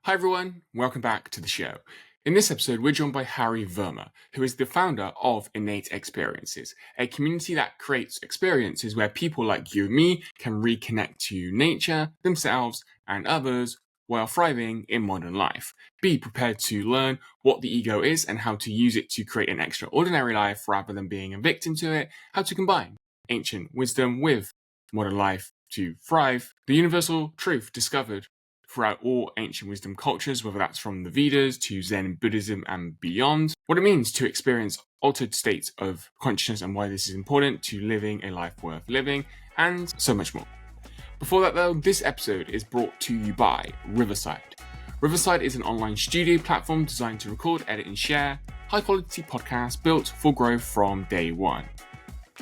Hi everyone, welcome back to the show. In this episode, we're joined by Verma, who is the founder of Innate Experiences, a community that creates experiences where people like you and me can reconnect to nature, themselves, and others while thriving in modern life. Be prepared to learn what the ego is and how to use it to create an extraordinary life rather than being a victim to it, how to combine ancient wisdom with modern life to thrive, the universal truth discovered throughout all ancient wisdom cultures, whether that's from the Vedas to Zen Buddhism and beyond, what it means to experience altered states of consciousness and why this is important to living a life worth living, and so much more. Before that though, this episode is brought to you by Riverside. Riverside is an online studio platform designed to record, edit and share high quality podcasts built for growth from day one.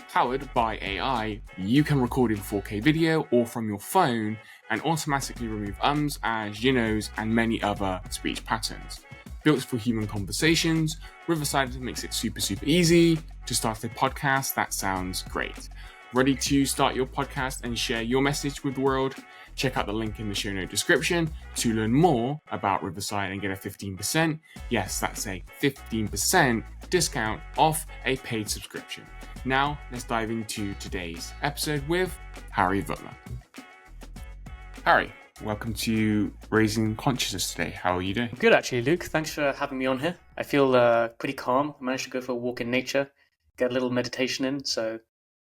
Powered by AI, you can record in 4K video or from your phone and automatically remove ums, ahs, yinos, and many other speech patterns. Built for human conversations, Riverside makes it super easy to start a podcast that sounds great. Ready to start your podcast and share your message with the world? Check out the link in the show note description to learn more about Riverside and get a 15%, yes, that's a 15% discount off a paid subscription. Now, let's dive into today's episode with Verma. Harry, welcome to Raising Consciousness today. How are you doing? Good, actually, Luke. Thanks for having me on here. I feel pretty calm. I managed to go for a walk in nature, get a little meditation in. So,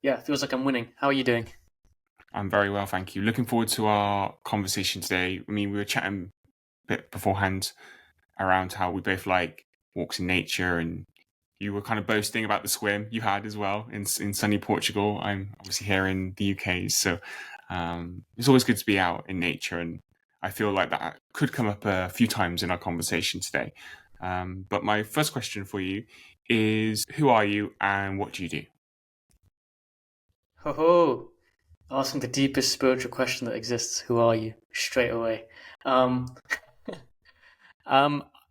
yeah, it feels like I'm winning. How are you doing? I'm very well, thank you. Looking forward to our conversation today. I mean, we were chatting a bit beforehand around how we both like walks in nature, and you were kind of boasting about the swim you had as well in sunny Portugal. I'm obviously here in the UK, so it's always good to be out in nature, and I feel like that could come up a few times in our conversation today. But my first question for you is, who are you and what do you do? Ho, asking the deepest spiritual question that exists. Who are you? Straight away.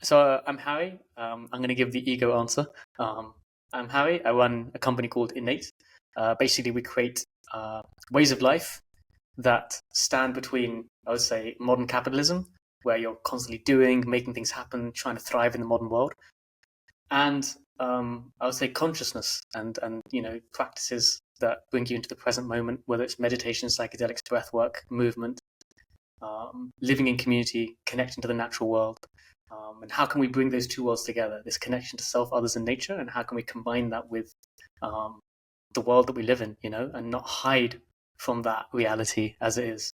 So I'm Harry. I'm going to give the ego answer. I'm Harry. I run a company called Innate. Basically, we create ways of life that stand between, I would say, modern capitalism, where you're constantly doing, making things happen, trying to thrive in the modern world, and I would say consciousness and practices that bring you into the present moment, whether it's meditation, psychedelics, breathwork, movement, living in community, connecting to the natural world. And how can we bring those two worlds together, this connection to self, others, and nature, and how can we combine that with the world that we live in, and not hide from that reality as it is.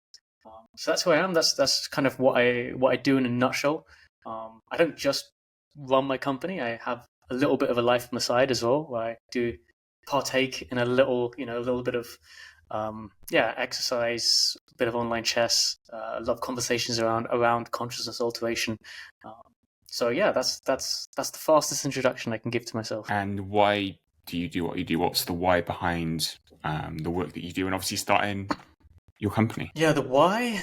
So that's who I am. That's kind of what I do in a nutshell. I don't just run my company. I have a little bit of a life on the side as well, where I do partake in a little bit of exercise, a bit of online chess, a lot of conversations around consciousness alteration. So yeah, that's the fastest introduction I can give to myself. And why do you do what you do? What's the why behind the work that you do, and obviously starting your company? Yeah, the why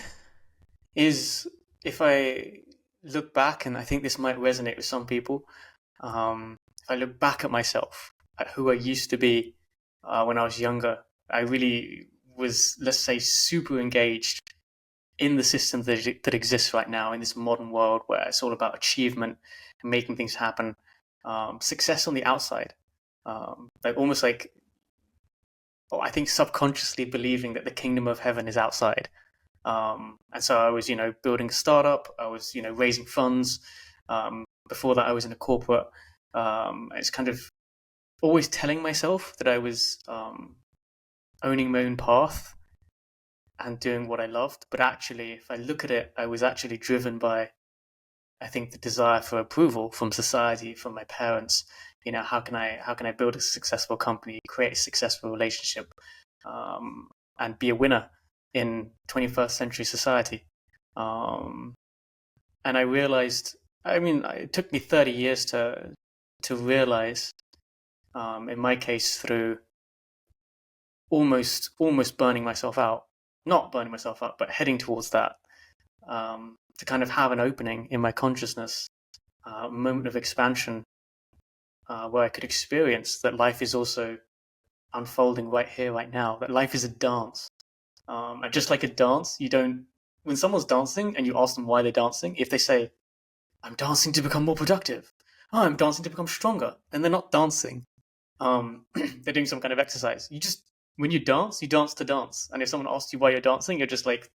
is, if I look back, and I think this might resonate with some people, if I look back at myself, at who I used to be when I was younger, I really was, let's say, super engaged in the system that exists right now in this modern world where it's all about achievement and making things happen, success on the outside, almost like, I think subconsciously believing that the kingdom of heaven is outside. And so I was, building a startup. I was, raising funds. Before that, I was in a corporate. It's kind of always telling myself that I was owning my own path and doing what I loved. But actually, if I look at it, I was actually driven by, I think, the desire for approval from society, from my parents. How can I build a successful company, create a successful relationship, and be a winner in 21st century society? And I realized, it took me 30 years to realize, in my case, through almost burning myself out, not burning myself out, but heading towards that, to kind of have an opening in my consciousness, a moment of expansion, where I could experience that life is also unfolding right here, right now, that life is a dance. And just like a dance, you don't when someone's dancing and you ask them why they're dancing, if they say, I'm dancing to become more productive, oh, I'm dancing to become stronger, then they're not dancing. They're doing some kind of exercise. When you dance to dance. And if someone asks you why you're dancing, you're just like,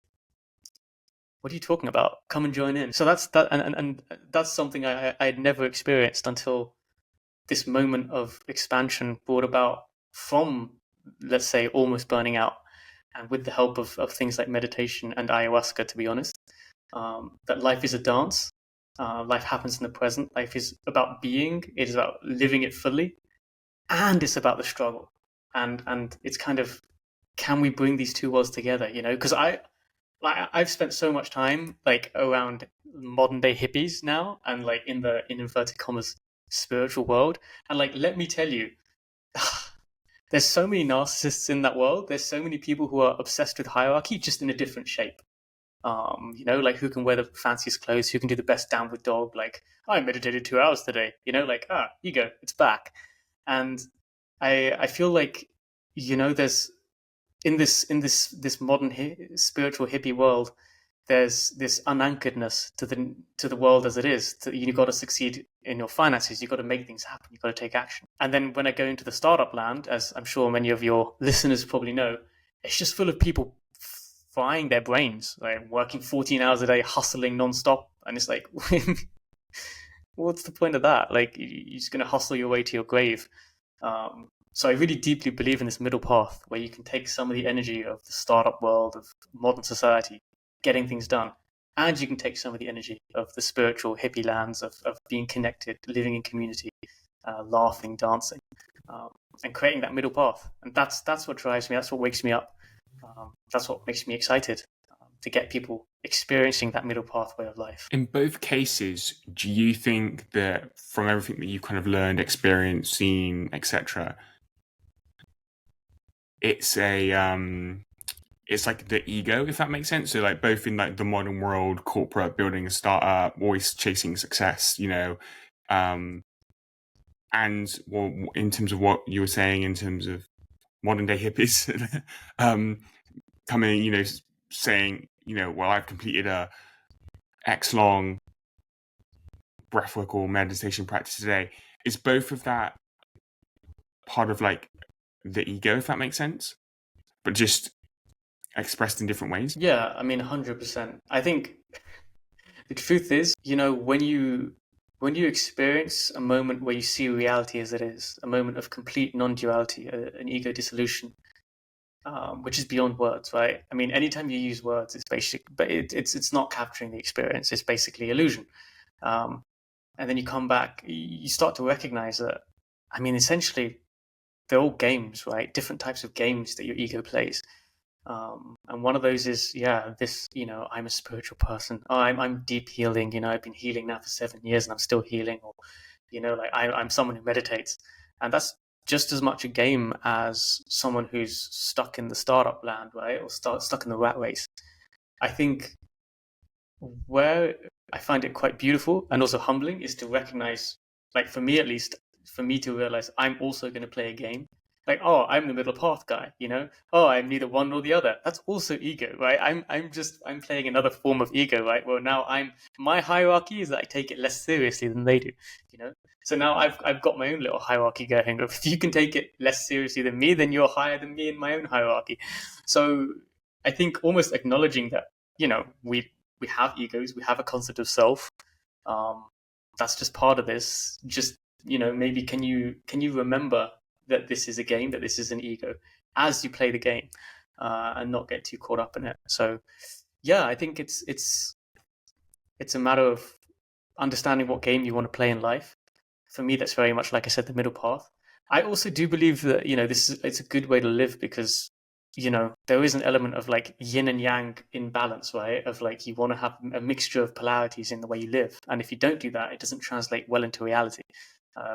what are you talking about? Come and join in. So that's that, and that's something I had never experienced until this moment of expansion brought about from, let's say, almost burning out, and with the help of things like meditation and ayahuasca, to be honest, that life is a dance. Life happens in the present. Life is about being. It is about living it fully, and it's about the struggle. And it's kind of, can we bring these two worlds together? Because I've spent so much time like around modern day hippies now, and like in inverted commas spiritual world, and like let me tell you, there's so many narcissists in that world. There's so many people who are obsessed with hierarchy, just in a different shape. Like who can wear the fanciest clothes, who can do the best downward dog. Like, I meditated 2 hours today. Like, ego, it's back. And I feel like, there's in this modern spiritual hippie world, there's this unanchoredness to the world as it is. You got to succeed in your finances. You got to make things happen. You got to take action. And then when I go into the startup land, as I'm sure many of your listeners probably know, it's just full of people frying their brains, like working 14 hours a day, hustling nonstop. And it's like, what's the point of that? Like, you're just going to hustle your way to your grave. So I really deeply believe in this middle path where you can take some of the energy of the startup world, of modern society, getting things done, and you can take some of the energy of the spiritual hippie lands of being connected, living in community, laughing, dancing, and creating that middle path. And that's what drives me. That's what wakes me up. That's what makes me excited, to get people experiencing that middle pathway of life. In both cases, do you think that from everything that you've kind of learned, experienced, seen, etc., it's like the ego, if that makes sense? So like both in like the modern world, corporate, building a startup, always chasing success, and well, in terms of what you were saying, in terms of modern day hippies, coming, saying, well, I've completed a X long breathwork or meditation practice today. Is both of that part of like the ego, if that makes sense, but just expressed in different ways? Yeah, I mean, 100%. I think the truth is, when you experience a moment where you see reality as it is, a moment of complete non-duality, an ego dissolution, which is beyond words, right? I mean, anytime you use words, it's basic, but it's not capturing the experience. It's basically illusion. And then you come back, you start to recognize that, I mean, essentially, they're all games, right? Different types of games that your ego plays. And one of those is, I'm a spiritual person. Oh, I'm deep healing. I've been healing now for 7 years and I'm still healing. Or, like I'm someone who meditates, and that's just as much a game as someone who's stuck in the startup land, right? Or stuck in the rat race. I think where I find it quite beautiful and also humbling is to recognize, like for me at least, for me to realize I'm also going to play a game. Like, oh, I'm the middle path guy, Oh, I'm neither one nor the other. That's also ego, right? I'm playing another form of ego, right? Well, now my hierarchy is that I take it less seriously than they do. So now I've got my own little hierarchy going. If you can take it less seriously than me, then you're higher than me in my own hierarchy. So I think almost acknowledging that, we have egos, we have a concept of self. That's just part of this. Just, maybe can you remember that this is a game, that this is an ego, as you play the game, and not get too caught up in it. So, yeah, I think it's a matter of understanding what game you want to play in life. For me, that's very much, like I said, the middle path. I also do believe that it's a good way to live, because there is an element of like yin and yang in balance, right? Of like, you want to have a mixture of polarities in the way you live, and if you don't do that, it doesn't translate well into reality.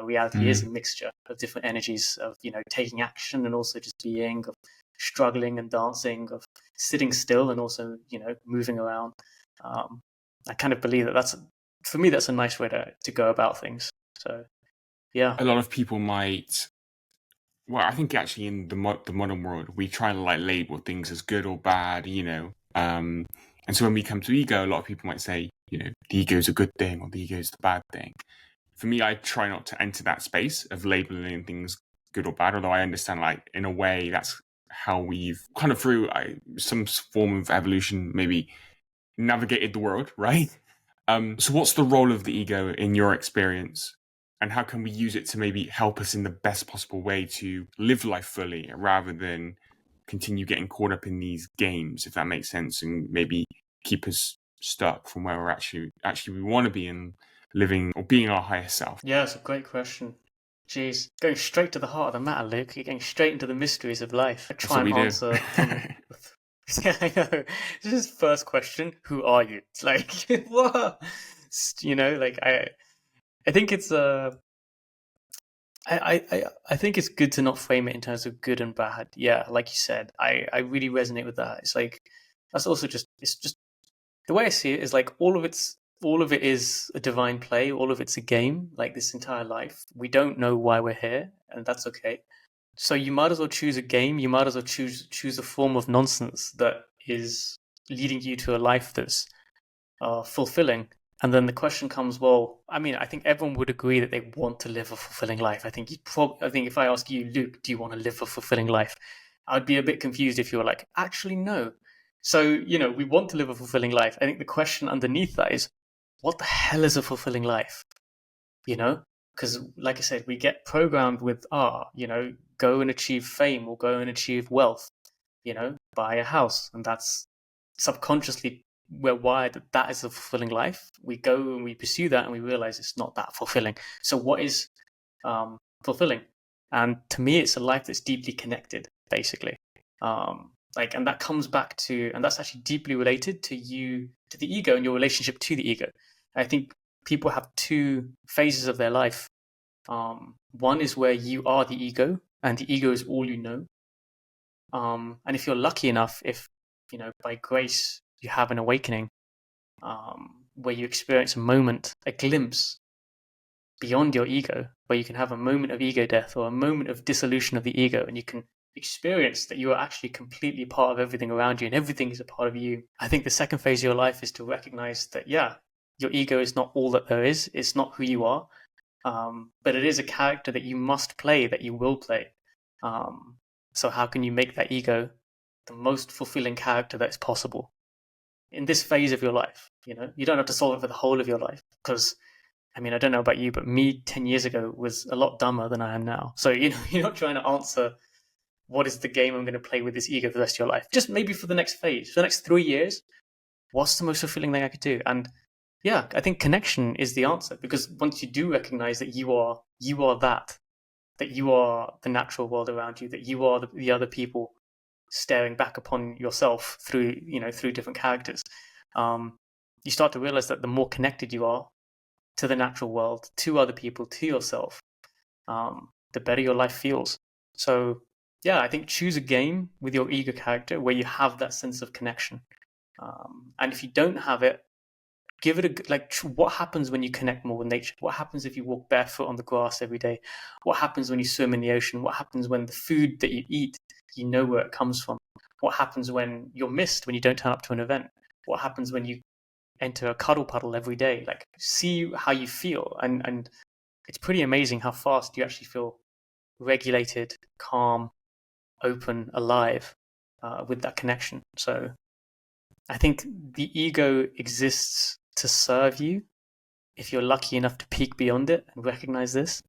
Reality is a mixture of different energies of taking action and also just being, of struggling and dancing, of sitting still and also moving around. I kind of believe that for me that's a nice way to go about things. So yeah, A lot of people might. Well, I think actually in the modern world, we try to like label things as good or bad, And so when we come to ego, a lot of people might say, the ego is a good thing or the ego is the bad thing. For me, I try not to enter that space of labeling things good or bad, although I understand, like, in a way, that's how we've kind of through some form of evolution maybe navigated the world, right? So what's the role of the ego in your experience? And how can we use it to maybe help us in the best possible way to live life fully rather than continue getting caught up in these games, if that makes sense, and maybe keep us stuck from where we're actually we want to be and living or being our higher self? Yeah, it's a great question. Jeez, going straight to the heart of the matter, Luke. You're getting straight into the mysteries of life. I That's try what and we do. answer from. Yeah, I know. This is first question. Who are you? It's like what? Like I think it's I think it's good to not frame it in terms of good and bad. Yeah, like you said, I really resonate with that. It's like that's also it's just the way I see it is like all of it is a divine play, all of it's a game, like this entire life. We don't know why we're here, and that's okay. So you might as well choose a game, you might as well choose a form of nonsense that is leading you to a life that's fulfilling. And then the question comes, well, I mean, I think everyone would agree that they want to live a fulfilling life. I think if I ask you, Luke, do you want to live a fulfilling life? I'd be a bit confused if you were like, actually, no. So, we want to live a fulfilling life. I think the question underneath that is, what the hell is a fulfilling life? Because like I said, we get programmed with, go and achieve fame or go and achieve wealth, buy a house. And that's subconsciously we're wired that that is a fulfilling life. We go and we pursue that and we realize it's not that fulfilling. So what is fulfilling? And to me, it's a life that's deeply connected, basically. And that comes back to, and that's actually deeply related to the ego and your relationship to the ego. I think people have two phases of their life. One is where you are the ego and the ego is all you know. And if you're lucky enough, if by grace you have an awakening, where you experience a moment, a glimpse beyond your ego, where you can have a moment of ego death or a moment of dissolution of the ego, and you can experience that you are actually completely part of everything around you and everything is a part of you. I think the second phase of your life is to recognize that, yeah, your ego is not all that there is. It's not who you are. But it is a character that you must play, that you will play. So how can you make that ego the most fulfilling character that is possible in this phase of your life? You don't have to solve it for the whole of your life, because I mean, I don't know about you, but me 10 years ago was a lot dumber than I am now. So you're not trying to answer what is the game I'm going to play with this ego for the rest of your life. Just maybe for the next phase, for the next 3 years, what's the most fulfilling thing I could do? And yeah, I think connection is the answer, because once you do recognize that you are that you are the natural world around you, that you are the other people staring back upon yourself through different characters, you start to realize that the more connected you are to the natural world, to other people, to yourself, the better your life feels. So yeah, I think choose a game with your ego character where you have that sense of connection. And if you don't have it, give it what happens when you connect more with nature? What happens if you walk barefoot on the grass every day? What happens when you swim in the ocean? What happens when the food that you eat, you know where it comes from? What happens when you're missed, when you don't turn up to an event? What happens when you enter a cuddle puddle every day? Like, see how you feel. And it's pretty amazing how fast you actually feel regulated, calm, open, alive with that connection. So I think the ego exists to serve you if you're lucky enough to peek beyond it and recognize this.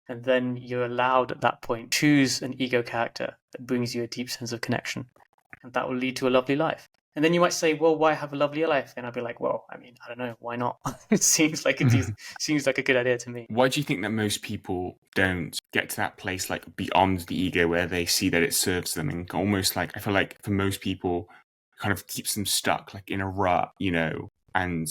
And then you're allowed at that point choose an ego character that brings you a deep sense of connection. And that will lead to a lovely life. And then you might say, well, why have a lovely life? And I'd be like, well, I mean, I don't know, why not? It seems like a good idea to me. Why do you think that most people don't get to that place, like beyond the ego, where they see that it serves them, and almost like, I feel like for most people, kind of keeps them stuck, like in a rut, and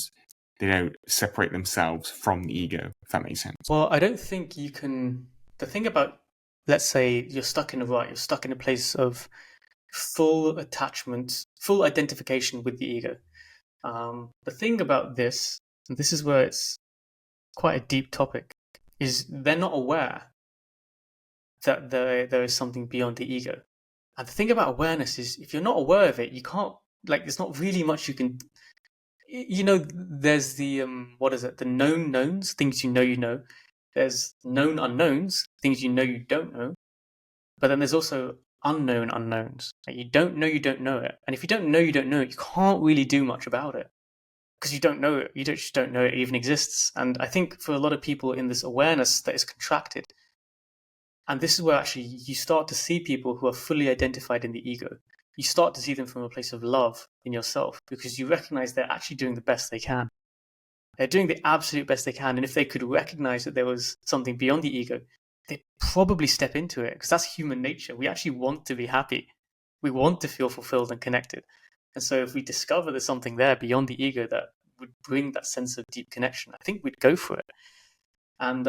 they don't separate themselves from the ego, if that makes sense? Well, I don't think you can. The thing about, let's say you're stuck in a rut, you're stuck in a place of full attachment, full identification with the ego. The thing about this, and this is where it's quite a deep topic, is they're not aware that there is something beyond the ego. And the thing about awareness is, if you're not aware of it, you can't like there's not really much you can. There's the what is it? The known knowns, things you know. There's known unknowns, things you don't know. But then there's also unknown unknowns. Like you don't know it. And if you don't know you don't know it, you can't really do much about it because you don't know it. Just don't know it even exists. And I think for a lot of people in this awareness that is contracted, and this is where actually you start to see people who are fully identified in the ego. You start to see them from a place of love in yourself because you recognize they're actually doing the best they can. They're doing the absolute best they can. And if they could recognize that there was something beyond the ego, they'd probably step into it because that's human nature. We actually want to be happy. We want to feel fulfilled and connected. And so if we discover there's something there beyond the ego that would bring that sense of deep connection, I think we'd go for it. And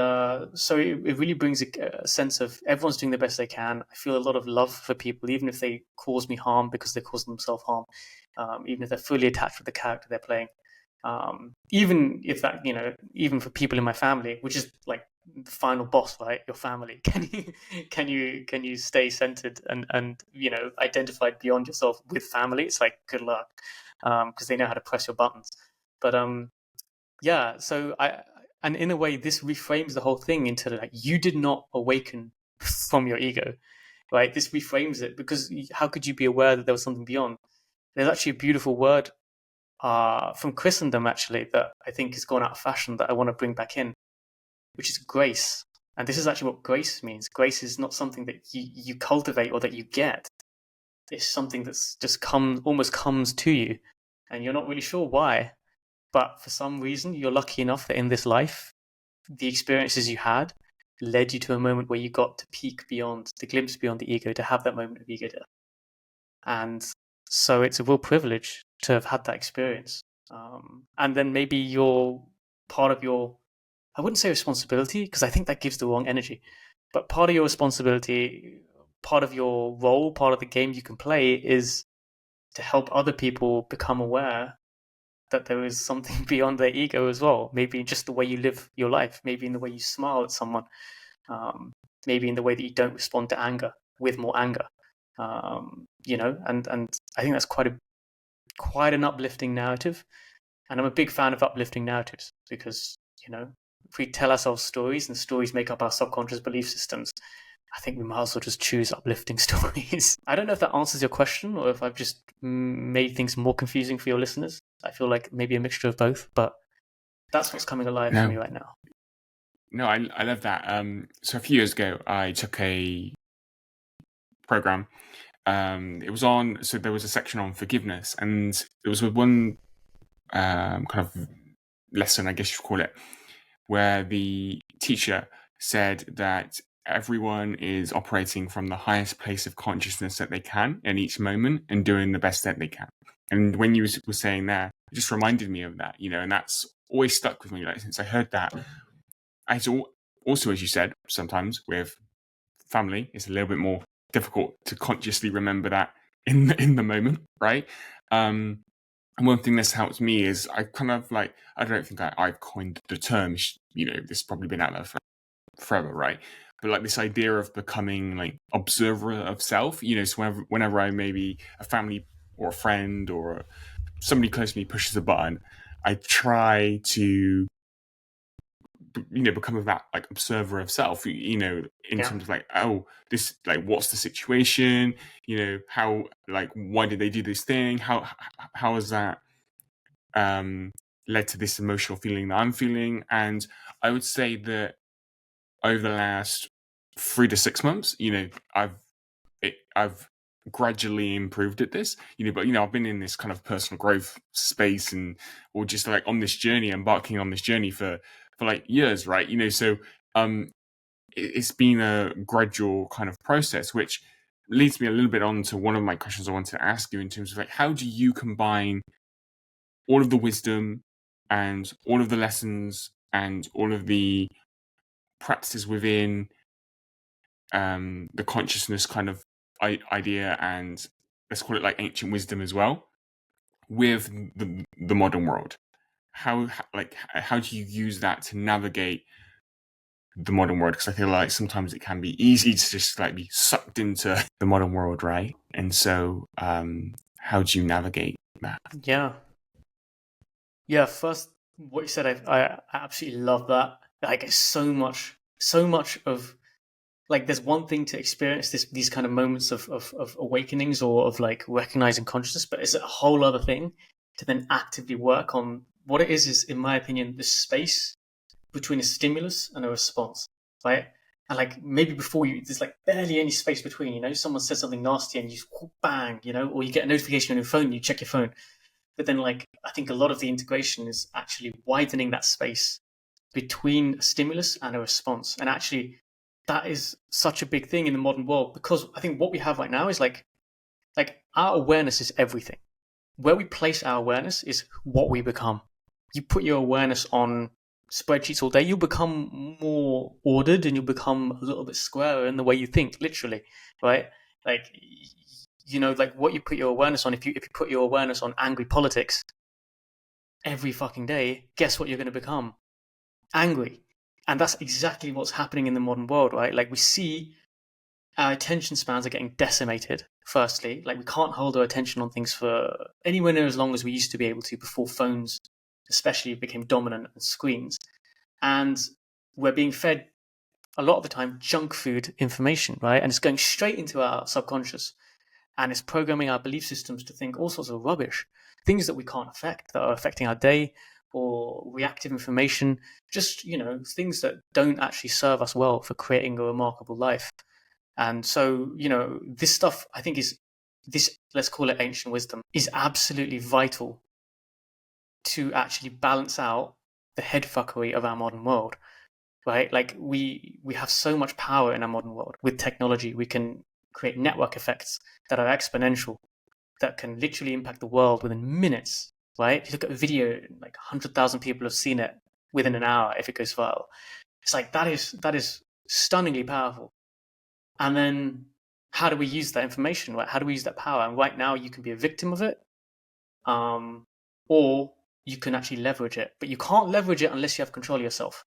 so it really brings a sense of everyone's doing the best they can. I feel a lot of love for people, even if they cause me harm because they're causing themselves harm, even if they're fully attached with the character they're playing. Even if that, even for people in my family, which is like the final boss, right? Your family. Can you stay centered and identified beyond yourself with family? It's like good luck, because they know how to press your buttons. But yeah, so and in a way, this reframes the whole thing into like you did not awaken from your ego, right? This reframes it because how could you be aware that there was something beyond? There's actually a beautiful word from Christendom actually that I think has gone out of fashion that I want to bring back in, which is grace. And this is actually what grace means. Grace is not something that you cultivate or that you get. It's something that's just almost comes to you, and you're not really sure why. But for some reason, you're lucky enough that in this life, the experiences you had led you to a moment where you got to peek beyond, to glimpse beyond the ego, to have that moment of ego death. And so it's a real privilege to have had that experience. And then maybe you're part of your, I wouldn't say responsibility, because I think that gives the wrong energy, but part of your responsibility, part of your role, part of the game you can play is to help other people become aware that there is something beyond their ego as well. Maybe just the way you live your life, maybe in the way you smile at someone, maybe in the way that you don't respond to anger with more anger. And I think that's quite an uplifting narrative. And I'm a big fan of uplifting narratives because, if we tell ourselves stories and stories make up our subconscious belief systems, I think we might as well just choose uplifting stories. I don't know if that answers your question or if I've just made things more confusing for your listeners. I feel like maybe a mixture of both, but that's what's coming alive for me right now. No, I love that. So a few years ago, I took a program. It was so there was a section on forgiveness, and there was one kind of lesson, I guess you could call it, where the teacher said that everyone is operating from the highest place of consciousness that they can in each moment and doing the best that they can. And when you were saying that, it just reminded me of that, and that's always stuck with me. Like since I heard that, also, as you said, sometimes with family, it's a little bit more difficult to consciously remember that in the moment, right? And one thing that's helped me is I kind of I don't think I've coined the term, this has probably been out there forever, right? But this idea of becoming observer of self, so whenever I maybe a family or a friend or somebody close to me pushes a button, I try to become that observer of self, in terms of this, what's the situation, how, why did they do this thing, how has that led to this emotional feeling that I'm feeling. And I would say that over the last 3 to 6 months, I've gradually improved at this, but I've been in this kind of personal growth space or just on this journey, embarking on this journey for years, right? So it's been a gradual kind of process, which leads me a little bit on to one of my questions I wanted to ask you in terms of how do you combine all of the wisdom and all of the lessons and all of the practices within the consciousness kind of idea, and let's call it ancient wisdom as well, with the modern world. How do you use that to navigate the modern world? Because I feel like sometimes it can be easy to just be sucked into the modern world, right? And so how do you navigate Man. Yeah. First, what you said, I absolutely love that. Like, it's so much of, like, there's one thing to experience these kind of moments of awakenings or of like recognizing consciousness, but it's a whole other thing to then actively work on what it is, in my opinion, the space between a stimulus and a response, right? And like maybe before you, there's like barely any space between, someone says something nasty and you just bang, or you get a notification on your phone, you check your phone. But then, like, I think a lot of the integration is actually widening that space between a stimulus and a response. And actually, that is such a big thing in the modern world, because I think what we have right now is like our awareness is everything. Where we place our awareness is what we become. You put your awareness on spreadsheets all day, you'll become more ordered and you'll become a little bit squarer in the way you think, literally, right? Like, like what you put your awareness on. If you put your awareness on angry politics every fucking day, guess what you're going to become? Angry. And that's exactly what's happening in the modern world, right? Like, we see our attention spans are getting decimated, firstly. Like, we can't hold our attention on things for anywhere near as long as we used to be able to before phones especially became dominant on screens. And we're being fed a lot of the time junk food information, right? And it's going straight into our subconscious, and it's programming our belief systems to think all sorts of rubbish, things that we can't affect, that are affecting our day, or reactive information, just, things that don't actually serve us well for creating a remarkable life. And so, this stuff, I think, let's call it ancient wisdom, is absolutely vital to actually balance out the headfuckery of our modern world, right? Like, we have so much power in our modern world with technology. We can create network effects that are exponential, that can literally impact the world within minutes, right? If you look at a video, like 100,000 people have seen it within an hour if it goes viral. It's like, that is stunningly powerful. And then how do we use that information, right? How do we use that power? And right now you can be a victim of it, or you can actually leverage it. But you can't leverage it unless you have control of yourself.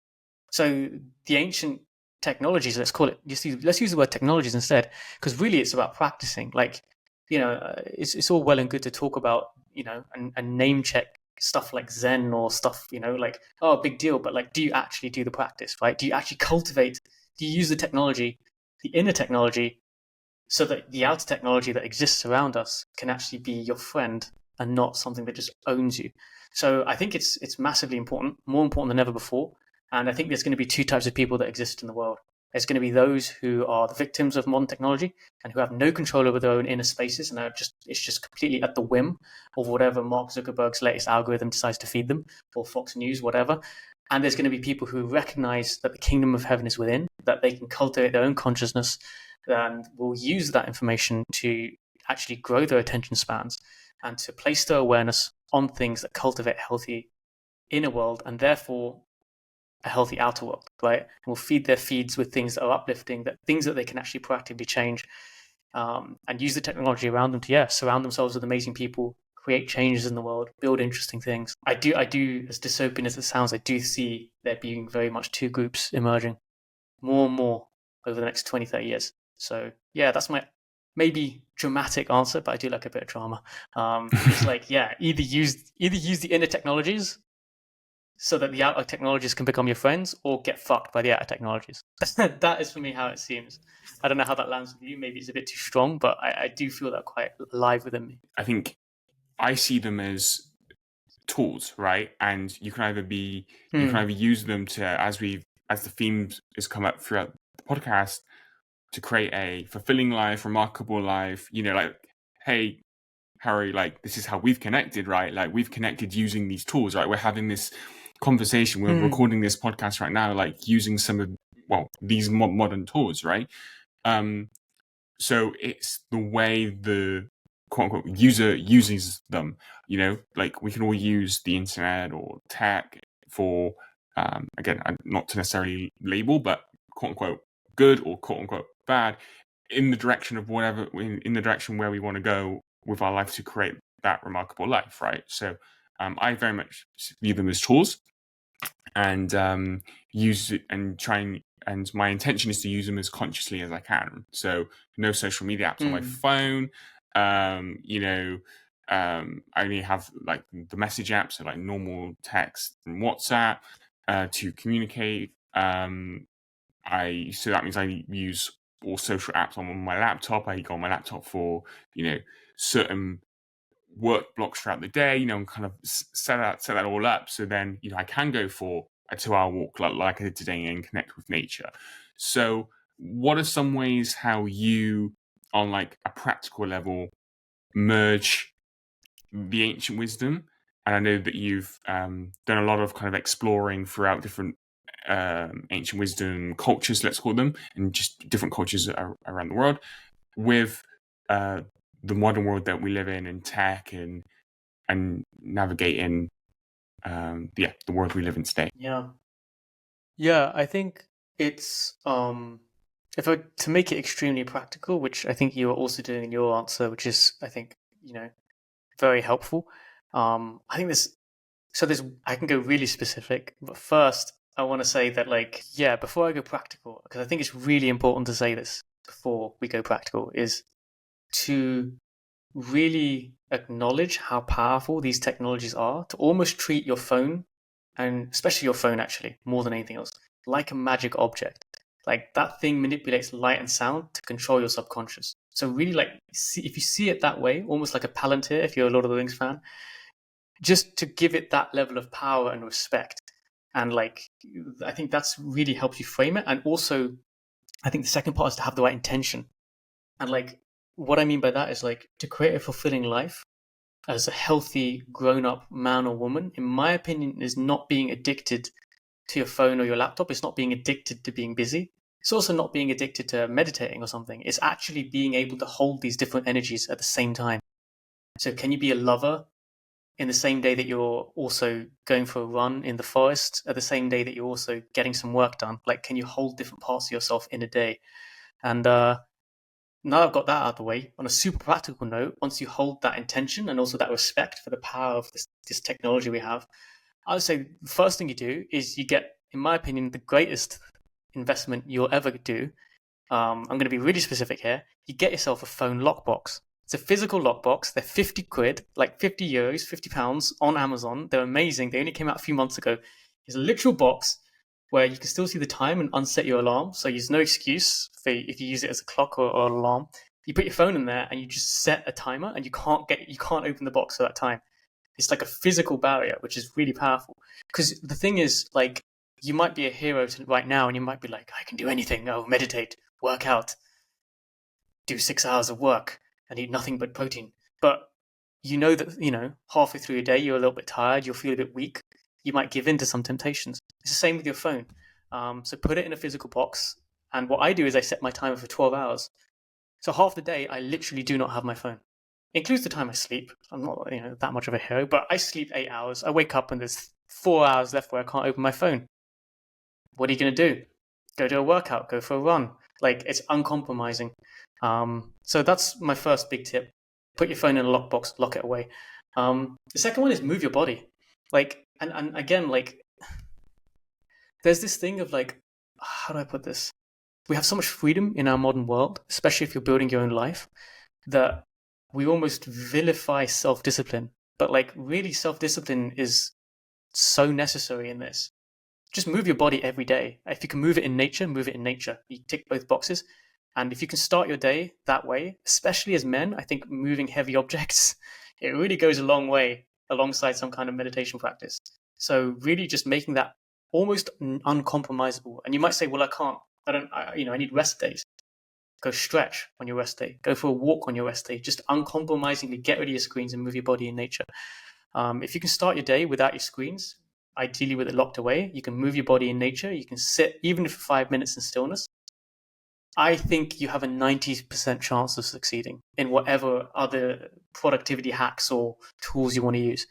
So the ancient technologies, let's use the word technologies instead, because really it's about practicing. Like, it's all well and good to talk about, and name check stuff like Zen or stuff, like, oh, big deal. But like, do you actually do the practice, right? Do you actually cultivate? Do you use the technology, the inner technology, so that the outer technology that exists around us can actually be your friend and not something that just owns you? So I think it's massively important, more important than ever before. And I think there's going to be two types of people that exist in the world. There's going to be those who are the victims of modern technology and who have no control over their own inner spaces, and it's just completely at the whim of whatever Mark Zuckerberg's latest algorithm decides to feed them, or Fox News, whatever. And there's going to be people who recognize that the kingdom of heaven is within, that they can cultivate their own consciousness, and will use that information to actually grow their attention spans and to place their awareness on things that cultivate a healthy inner world, and therefore a healthy outer world, right? And will feed their feeds with things that are uplifting, things that they can actually proactively change, and use the technology around them to, surround themselves with amazing people, create changes in the world, build interesting things. I do, as dystopian as it sounds, I do see there being very much two groups emerging more and more over the next 20, 30 years. So yeah, that's my maybe dramatic answer, but I do like a bit of drama. It's like, either use the inner technologies so that the outer technologies can become your friends, or get fucked by the outer technologies. That is for me how it seems. I don't know how that lands with you. Maybe it's a bit too strong, but I do feel that quite alive within me. I think I see them as tools, right? And you can either use them to, as the themes has come up throughout the podcast, to create a fulfilling life, remarkable life. Like, hey, Harry, like, this is how we've connected, right? Like, we've connected using these tools, right? We're having this conversation, we're recording this podcast right now, like, using some of, these modern tools, right? So it's the way the quote unquote user uses them. Like, we can all use the internet or tech for, again, not to necessarily label, but quote unquote good or quote unquote bad, in the direction of whatever, in the direction where we want to go with our life to create that remarkable life, right? So I very much view them as tools, and use it and trying. And my intention is to use them as consciously as I can. So no social media apps on my phone. I only have like the message app, so like normal text and WhatsApp to communicate. So that means I use all social apps on my laptop. I go on my laptop for certain work blocks throughout the day, and kind of set that all up. So then I can go for a 2-hour walk like I did today and connect with nature. So what are some ways how you, on like a practical level, merge the ancient wisdom? And I know that you've done a lot of kind of exploring throughout different ancient wisdom cultures, let's call them, and just different cultures around the world, with the modern world that we live in, and tech, and navigating the world we live in today. Yeah, I think it's if I to make it extremely practical, which I think you are also doing in your answer, which is I think very helpful. I think there's I can go really specific, but first I want to say that before I go practical, because I think it's really important to say this before we go practical, is to really acknowledge how powerful these technologies are, to almost treat your phone, and especially your phone actually, more than anything else, like a magic object. Like that thing manipulates light and sound to control your subconscious. So really if you see it that way, almost like a Palantir, if you're a Lord of the Rings fan, just to give it that level of power and respect. And I think that's really helps you frame it. And also, I think the second part is to have the right intention. And what I mean by that is to create a fulfilling life as a healthy grown-up man or woman, in my opinion, is not being addicted to your phone or your laptop. It's not being addicted to being busy. It's also not being addicted to meditating or something. It's actually being able to hold these different energies at the same time. So can you be a lover in the same day that you're also going for a run in the forest, at the same day that you're also getting some work done? Can you hold different parts of yourself in a day? And now I've got that out of the way, on a super practical note, once you hold that intention and also that respect for the power of this technology we have, I would say the first thing you do is you get, in my opinion, the greatest investment you'll ever do. I'm going to be really specific here. You get yourself a phone lockbox. It's a physical lockbox. They're 50 quid, like 50 euros, 50 pounds on Amazon. They're amazing. They only came out a few months ago. It's a literal box where you can still see the time and unset your alarm. So there's no excuse for if you use it as a clock or an alarm. You put your phone in there and you just set a timer, and you can't open the box for that time. It's like a physical barrier, which is really powerful. Because the thing is, you might be a hero right now, and you might be like, I can do anything. Oh, meditate, work out, do 6 hours of work, and eat nothing but protein. But you know that, halfway through your day, you're a little bit tired, you'll feel a bit weak. You might give in to some temptations. It's the same with your phone. So put it in a physical box. And what I do is I set my timer for 12 hours. So half the day, I literally do not have my phone. It includes the time I sleep. I'm not, that much of a hero, but I sleep 8 hours. I wake up and there's 4 hours left where I can't open my phone. What are you going to do? Go do a workout, go for a run. It's uncompromising. So that's my first big tip. Put your phone in a lockbox, lock it away. The second one is move your body. And again, there's this thing of how do I put this? We have so much freedom in our modern world, especially if you're building your own life, that we almost vilify self-discipline. But really, self-discipline is so necessary in this. Just move your body every day. If you can move it in nature, move it in nature. You tick both boxes. And if you can start your day that way, especially as men, I think moving heavy objects, it really goes a long way alongside some kind of meditation practice. So really just making that almost uncompromisable. And you might say, well, I need rest days. Go stretch on your rest day. Go for a walk on your rest day. Just uncompromisingly get rid of your screens and move your body in nature. If you can start your day without your screens, ideally with it locked away, you can move your body in nature. You can sit even for 5 minutes in stillness. I think you have a 90% chance of succeeding in whatever other productivity hacks or tools you want to use.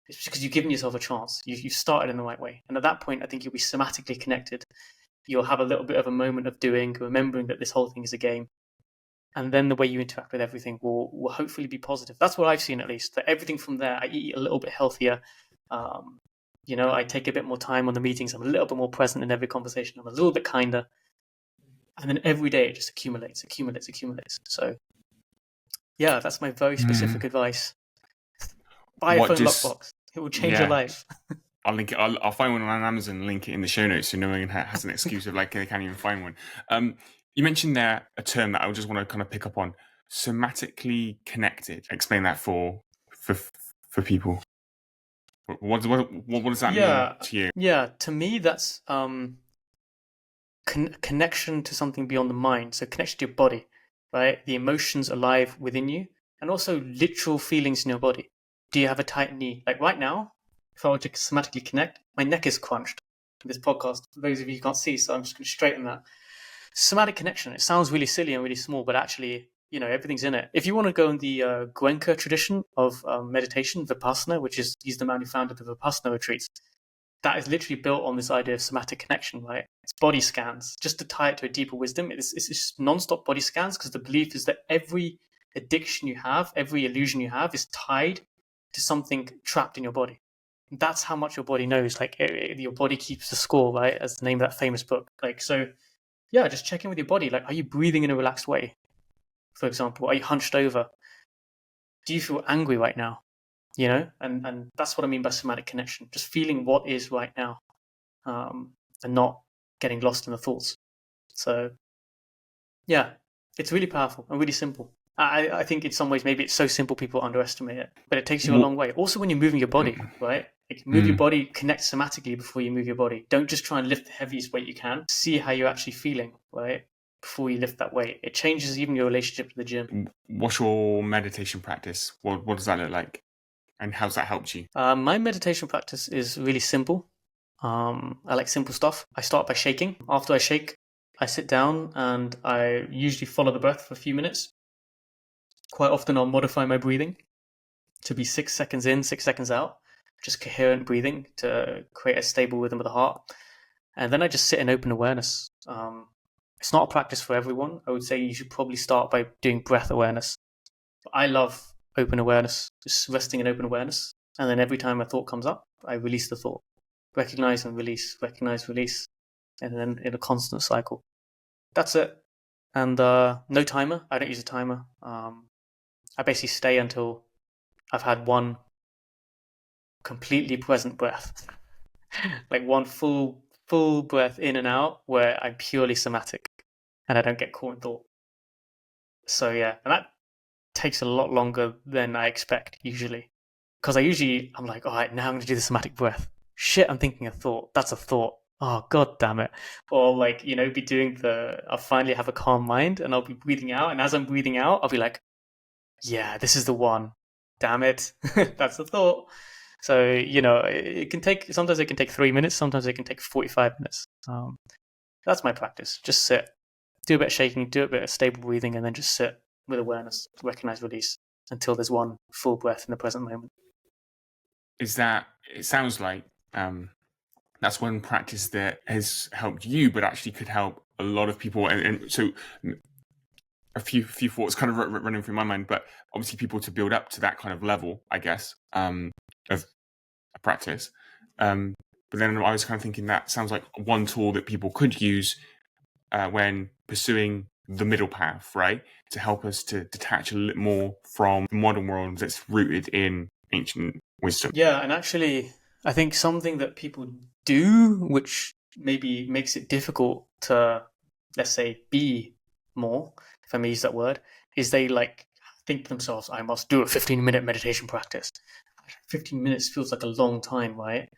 It's because you've given yourself a chance. You've started in the right way. And at that point, I think you'll be somatically connected. You'll have a little bit of a moment of remembering that this whole thing is a game. And then the way you interact with everything will hopefully be positive. That's what I've seen, at least. That everything from there, I eat a little bit healthier. I take a bit more time on the meetings. I'm a little bit more present in every conversation. I'm a little bit kinder. And then every day it just accumulates. So, yeah, that's my very specific advice. Buy a What phone does lockbox. It will change your yeah? life. I'll link it. I'll find one on Amazon and link it in the show notes so no one has an excuse of like they can't even find one. You mentioned there a term that I just want to kind of pick up on: somatically connected. Explain that for people. What does that mean Yeah, to you? yeah. To me, that's connection to something beyond the mind. So connection to your body, right? The emotions alive within you, and also literal feelings in your body. Do you have a tight knee? Like right now, if I were to somatically connect, my neck is crunched. This podcast, for those of you who can't see, so I'm just going to straighten that. Somatic connection. It sounds really silly and really small, but actually, everything's in it. If you want to go in the Goenka tradition of meditation, Vipassana, which is he's the man who founded the Vipassana retreats, that is literally built on this idea of somatic connection, right? It's body scans, just to tie it to a deeper wisdom. It's just non-stop body scans because the belief is that every addiction you have, every illusion you have is tied to something trapped in your body. That's how much your body knows. Like your body keeps the score, right? As the name of that famous book. Like, so yeah, just check in with your body. Like, are you breathing in a relaxed way? For example, are you hunched over? Do you feel angry right now? And that's what I mean by somatic connection. Just feeling what is right now, and not getting lost in the thoughts. So yeah, it's really powerful and really simple. I think in some ways maybe it's so simple people underestimate it, but it takes you a long way. Also, when you're moving your body, right? Like move your body, connect somatically before you move your body. Don't just try and lift the heaviest weight you can. See how you're actually feeling, right? Before you lift that weight. It changes even your relationship to the gym. What's your meditation practice? What does that look like, and how's that helped you? My meditation practice is really simple. I like simple stuff. I start by shaking. After I shake, I sit down and I usually follow the breath for a few minutes. Quite often, I'll modify my breathing to be 6 seconds in, 6 seconds out, just coherent breathing to create a stable rhythm of the heart. And then I just sit in open awareness. It's not a practice for everyone. I would say you should probably start by doing breath awareness. But I love open awareness, just resting in open awareness. And then every time a thought comes up, I release the thought. Recognize and release, recognize, release. And then in a constant cycle. That's it. And no timer. I don't use a timer. I basically stay until I've had one completely present breath, like one full breath in and out where I'm purely somatic and I don't get caught in thought. So yeah, and that takes a lot longer than I expect usually. Because I'm like, all right, now I'm going to do the somatic breath. Shit, I'm thinking a thought. That's a thought. Oh, god damn it. Or like, be doing I'll finally have a calm mind and I'll be breathing out. And as I'm breathing out, I'll be like, yeah, this is the one. Damn it. That's the thought. So, sometimes it can take 3 minutes, sometimes it can take 45 minutes. That's my practice. Just sit, do a bit of shaking, do a bit of stable breathing, and then just sit with awareness, recognize, release until there's one full breath in the present moment. It sounds like that's one practice that has helped you, but actually could help a lot of people. And so a few thoughts kind of running through my mind, but obviously people to build up to that kind of level, I guess, of a practice. But then I was kind of thinking that sounds like one tool that people could use when pursuing the middle path, right? To help us to detach a little more from the modern world that's rooted in ancient wisdom. Yeah, and actually, I think something that people do, which maybe makes it difficult to, let's say, be more, if I may use that word, is they like think to themselves, I must do a 15-minute meditation practice. 15 minutes feels like a long time, right?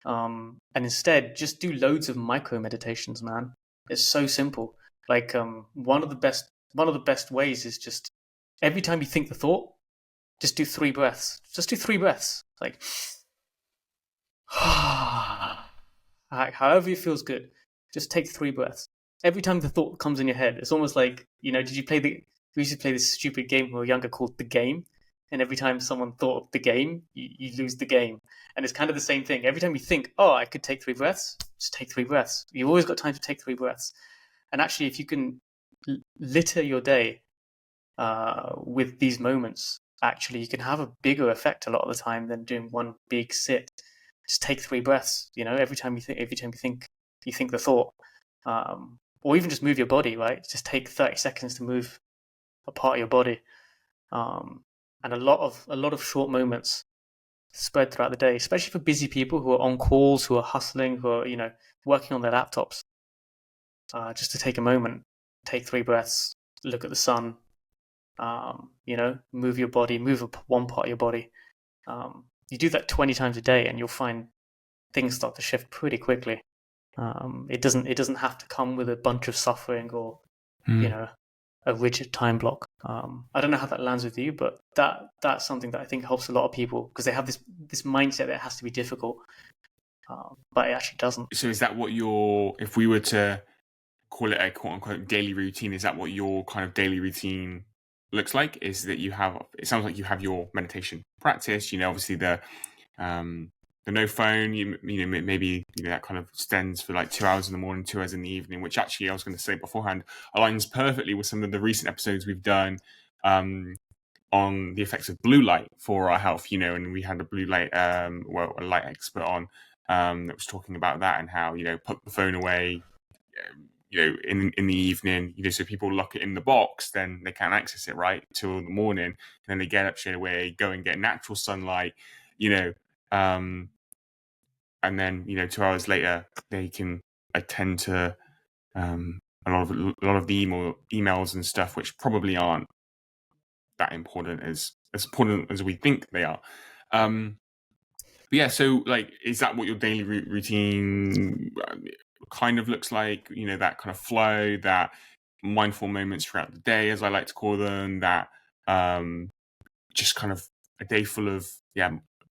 And instead, just do loads of micro meditations, man. It's so simple. Like one of the best ways is just every time you think the thought, just do 3 breaths. Just do 3 breaths. Like however it feels good. Just take 3 breaths. Every time the thought comes in your head, it's almost like, we used to play this stupid game when we were younger called The Game. And every time someone thought of the game, you lose the game. And it's kind of the same thing. Every time you think, oh, I could take 3 breaths, just take 3 breaths. You've always got time to take 3 breaths. And actually, if you can litter your day with these moments, actually, you can have a bigger effect a lot of the time than doing one big sit. Just take 3 breaths. Every time you think the thought, or even just move your body. Right, just take 30 seconds to move a part of your body, and a lot of short moments spread throughout the day, especially for busy people who are on calls, who are hustling, who are, working on their laptops. Just to take a moment, take 3 breaths, look at the sun, move your body, move one part of your body. You do that 20 times a day, and you'll find things start to shift pretty quickly. It doesn't have to come with a bunch of suffering or a rigid time block. I don't know how that lands with you, but that's something that I think helps a lot of people, because they have this mindset that it has to be difficult, but it actually doesn't. So is that what if we were to call it a quote unquote daily routine, is that what your kind of daily routine looks like? Is that it sounds like you have your meditation practice, obviously the no phone, maybe that kind of extends for like 2 hours in the morning, 2 hours in the evening, which actually I was going to say beforehand aligns perfectly with some of the recent episodes we've done on the effects of blue light for our health, and we had a blue light, a light expert on that was talking about that, and how, put the phone away, in the evening, so people lock it in the box, then they can't access it right till the morning, and then they get up straight away, go and get natural sunlight, and then 2 hours later they can attend to a lot of the emails and stuff, which probably aren't that important as important as we think they are. But yeah, so like, is that what your daily routine kind of looks like? That kind of flow, that mindful moments throughout the day, as I like to call them, that just kind of a day full of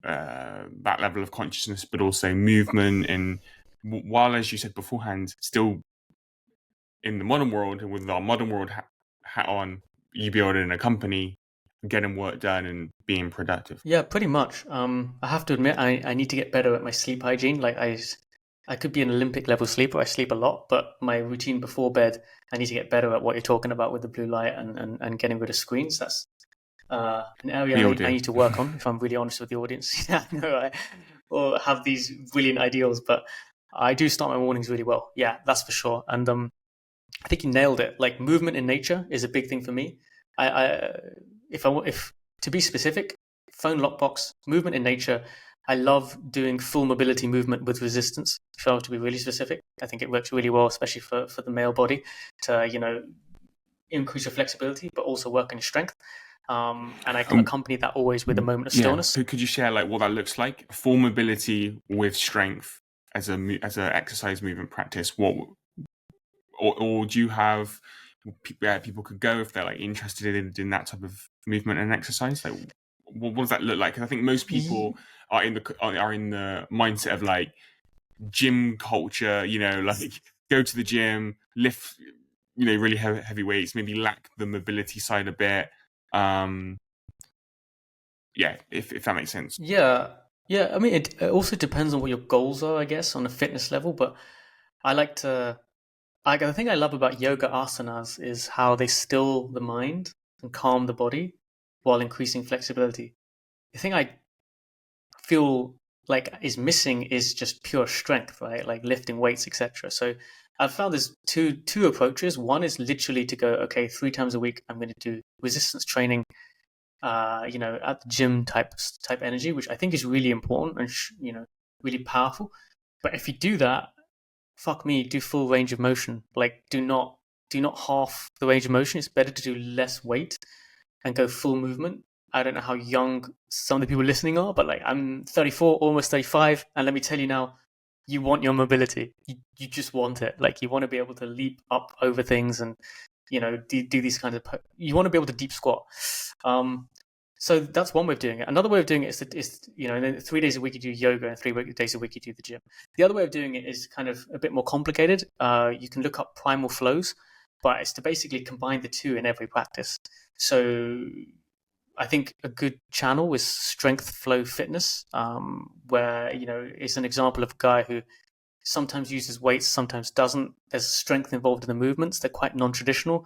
that level of consciousness, but also movement, and while, as you said beforehand, still in the modern world, and with our modern world hat on, you be able to, in a company, getting work done and being productive. Yeah, pretty much. I have to admit, I need to get better at my sleep hygiene. Like I could be an Olympic level sleeper. I sleep a lot, but my routine before bed, I need to get better at what you're talking about with the blue light and getting rid of screens. That's an area I need to work on, if I'm really honest with the audience. Yeah, no, or have these brilliant ideals, but I do start my mornings really well. Yeah, that's for sure. And I think you nailed it. Like, movement in nature is a big thing for me. If to be specific, phone lockbox, movement in nature. I love doing full mobility movement with resistance. If I were to be really specific, I think it works really well, especially for the male body, to increase your flexibility, but also work on your strength. And I can accompany that always with a moment of stillness. So could you share like what that looks like? Full mobility with strength as a exercise movement practice. Or do you have people could go if they're like interested in that type of movement and exercise? Like, what does that look like? Because I think most people are in the mindset of like gym culture. Like, go to the gym, lift, really heavy weights, maybe lack the mobility side a bit. Yeah, if that makes sense. Yeah. I mean, it also depends on what your goals are, I guess, on a fitness level. But I like to. The thing I love about yoga asanas is how they still the mind and calm the body while increasing flexibility. The thing I feel like is missing is just pure strength, right? Like lifting weights, etc. So I've found there's two approaches. One is literally to go, okay, 3 times a week I'm going to do resistance training, at the gym type energy, which I think is really important and really powerful. But if you do that, fuck me, do full range of motion. Like, do not half the range of motion. It's better to do less weight and go full movement. I don't know how young some of the people listening are, but like, I'm 34, almost 35, and let me tell you now, you want your mobility. You just want it. Like, you want to be able to leap up over things and do these kinds of. You want to be able to deep squat. So that's one way of doing it. Another way of doing it is then 3 days a week you do yoga and 3 days a week you do the gym. The other way of doing it is kind of a bit more complicated. You can look up primal flows, but it's to basically combine the two in every practice. So I think a good channel is Strength Flow Fitness, where it's an example of a guy who sometimes uses weights, sometimes doesn't. There's strength involved in the movements. They're quite non-traditional.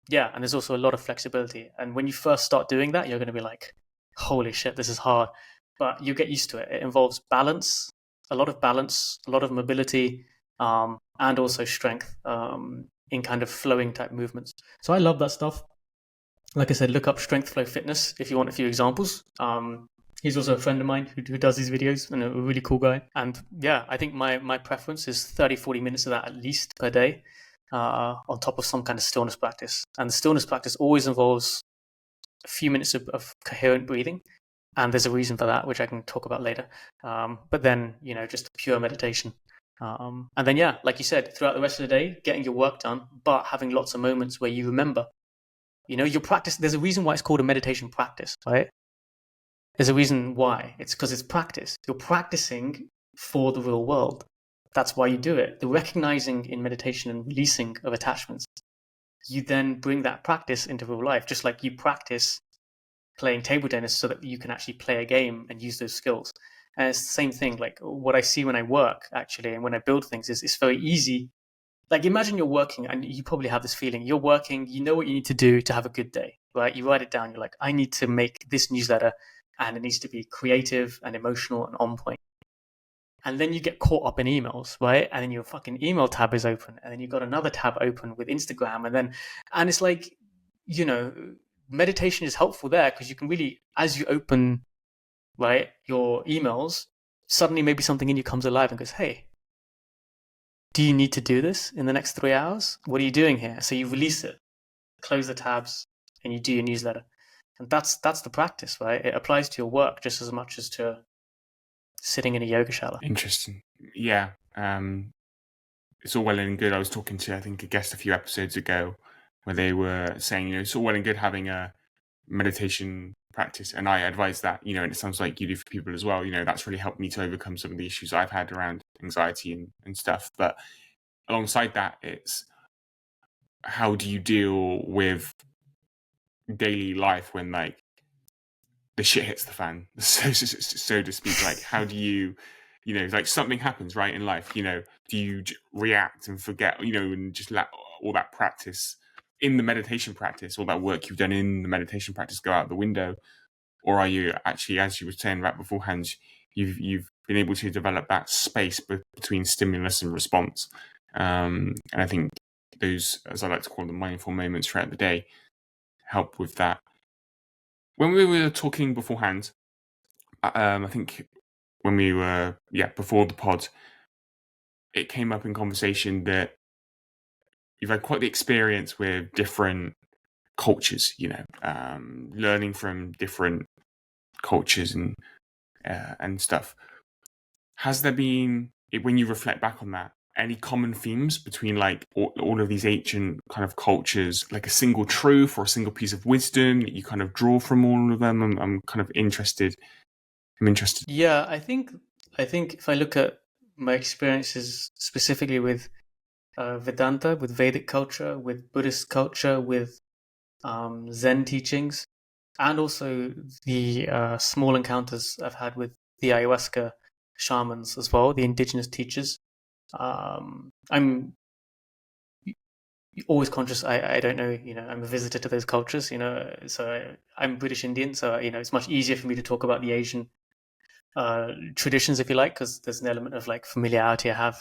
And there's also a lot of flexibility. And when you first start doing that, you're going to be like, holy shit, this is hard. But you get used to it. It involves balance, a lot of mobility, and also strength in kind of flowing type movements. So I love that stuff. Like I said, look up Strength Flow Fitness if you want a few examples. He's also a friend of mine who does these videos and a really cool guy. And yeah, I think my preference is 30, 40 minutes of that at least per day, on top of some kind of stillness practice. And the stillness practice always involves a few minutes of coherent breathing. And there's a reason for that, which I can talk about later. But then, just pure meditation. And then, yeah, like you said, throughout the rest of the day, getting your work done, but having lots of moments where you remember. Your practice, there's a reason why it's called a meditation practice, right? There's a reason why. It's because it's practice. You're practicing for the real world. That's why you do it. The recognizing in meditation and releasing of attachments, you then bring that practice into real life, just like you practice playing table tennis so that you can actually play a game and use those skills. And it's the same thing. Like what I see when I work, actually, and when I build things is it's very easy. Like imagine you're working, and you probably have this feeling. You're working, you know what you need to do to have a good day, right? You write it down. You're like, I need to make this newsletter, and it needs to be creative and emotional and on point. And then you get caught up in emails, right? And then your fucking email tab is open, and then you've got another tab open with Instagram, and it's like, meditation is helpful there because you can really, as you open, right, your emails, suddenly maybe something in you comes alive and goes, hey, do you need to do this in the next 3 hours? What are you doing here? So you release it, close the tabs, and you do your newsletter. And that's the practice, right? It applies to your work just as much as to sitting in a yoga shala. Interesting. Yeah. It's all well and good. I was talking to, I think, a guest a few episodes ago where they were saying, it's all well and good having a meditation practice. And I advise that, and it sounds like you do for people as well. That's really helped me to overcome some of the issues I've had around anxiety and stuff. But alongside that, it's how do you deal with daily life when like the shit hits the fan, so to speak? Like, how do you, like something happens right in life, do you react and forget, and just let all that practice in the meditation practice, all that work you've done in the meditation practice go out the window? Or are you actually, as you were saying right beforehand, you've been able to develop that space between stimulus and response? And I think those, as I like to call them, mindful moments throughout the day help with that. When we were talking beforehand, I think when we were, before the pod, it came up in conversation that you've had quite the experience with different cultures, learning from different cultures and stuff. Has there been, when you reflect back on that, any common themes between like all of these ancient kind of cultures, like a single truth or a single piece of wisdom that you kind of draw from all of them? I'm kind of interested. I'm interested. Yeah, I think if I look at my experiences specifically with Vedanta, with Vedic culture, with Buddhist culture, with Zen teachings, and also the small encounters I've had with the ayahuasca shamans as well, the indigenous teachers. I'm always conscious. I don't know. I'm a visitor to those cultures. So I'm British Indian. So it's much easier for me to talk about the Asian traditions, if you like, because there's an element of like familiarity I have.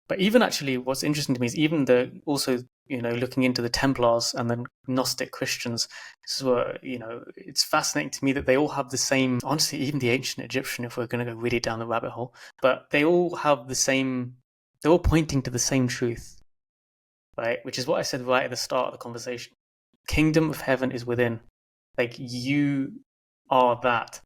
But even actually, what's interesting to me is even also looking into the Templars and the Gnostic Christians. So it's fascinating to me that they all have the same. Honestly, even the ancient Egyptian, if we're going to go really down the rabbit hole, but they all have the same. They're all pointing to the same truth, right? Which is what I said right at the start of the conversation. Kingdom of heaven is within. Like you are that.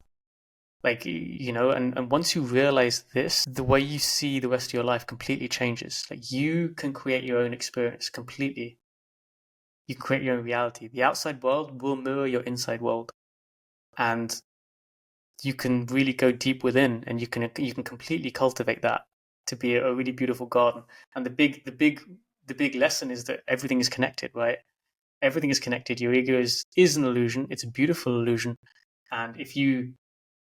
Like, and once you realize this, the way you see the rest of your life completely changes. Like you can create your own experience completely. You create your own reality. The outside world will mirror your inside world. And you can really go deep within, and you can completely cultivate that to be a really beautiful garden. And the big lesson is that everything is connected, right? Everything is connected. Your ego is an illusion. It's a beautiful illusion. And if you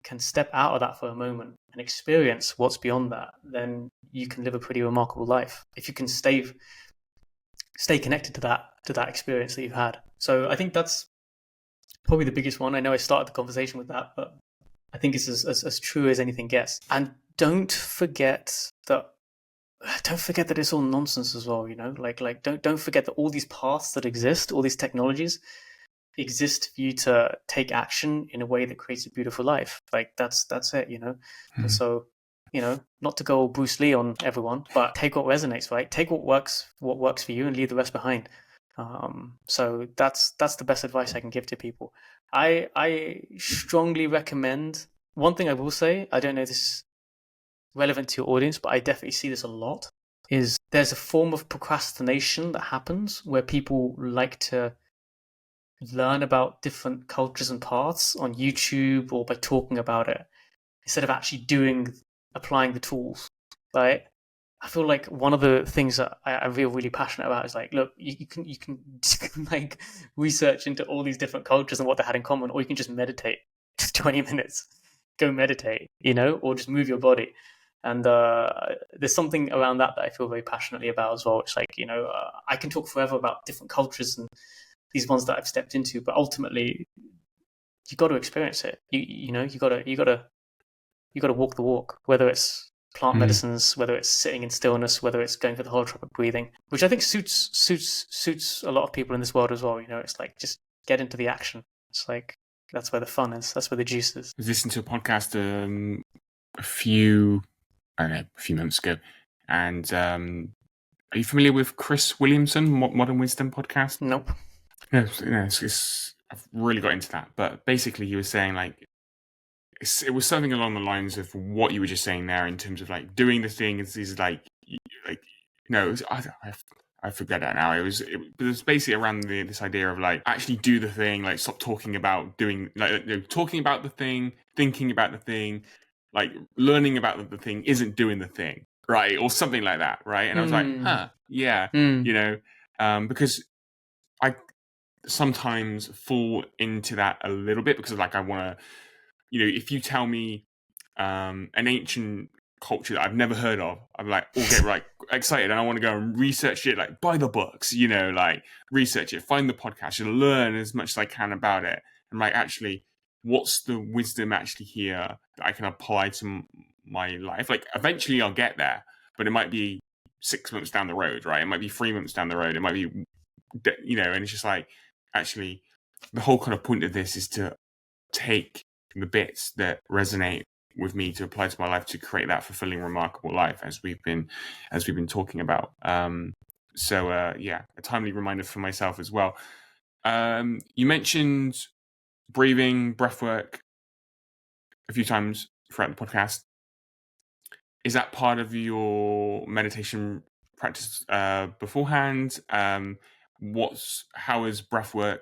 can step out of that for a moment and experience what's beyond that, then you can live a pretty remarkable life if you can stay connected to that experience that you've had. So I think that's probably the biggest one. I know I started the conversation with that, but I think it's as true as anything gets. And don't forget that it's all nonsense as well. Like don't forget that all these paths that exist, all these technologies, exist for you to take action in a way that creates a beautiful life. Like that's it, And so, not to go Bruce Lee on everyone, but take what resonates, right? Take what works for you, and leave the rest behind. So that's the best advice I can give to people. I strongly recommend. One thing I will say, I don't know if this is relevant to your audience, but I definitely see this a lot, is there's a form of procrastination that happens where people like to learn about different cultures and paths on YouTube or by talking about it instead of actually applying the tools, right? I feel like one of the things that I feel really passionate about is like, look, you can like research into all these different cultures and what they had in common, or you can just meditate, just 20 minutes, go meditate, or just move your body. And there's something around that I feel very passionately about as well. It's like, I can talk forever about different cultures and these ones that I've stepped into, but ultimately, you got to experience it. You got to walk the walk. Whether it's plant medicines, whether it's sitting in stillness, whether it's going for the holotropic breathing, which I think suits a lot of people in this world as well. It's like just get into the action. It's like that's where the fun is. That's where the juice is. I was listening to a podcast a few months ago, and are you familiar with Chris Williamson, Modern Wisdom podcast? Nope. No, I've really got into that. But basically, he was saying like it was something along the lines of what you were just saying there in terms of like doing the thing is like no, I forget that now. It was basically around this idea of like actually do the thing, like stop talking about doing, like talking about the thing, thinking about the thing, like learning about the thing isn't doing the thing, right, or something like that, right? And I was like, yeah, because I sometimes fall into that a little bit because like I want to, if you tell me an ancient culture that I've never heard of, I'm like all get like excited and I want to go and research it, like buy the books, like research it, find the podcast, learn as much as I can about it, and like actually what's the wisdom actually here that I can apply to my life. Like eventually I'll get there, but it might be 6 months down the road, right? It might be 3 months down the road, it might be and it's just like actually the whole kind of point of this is to take the bits that resonate with me to apply to my life to create that fulfilling, remarkable life as we've been talking about. So a timely reminder for myself as well. You mentioned breathing, breathwork a few times throughout the podcast. Is that part of your meditation practice beforehand? How has breathwork,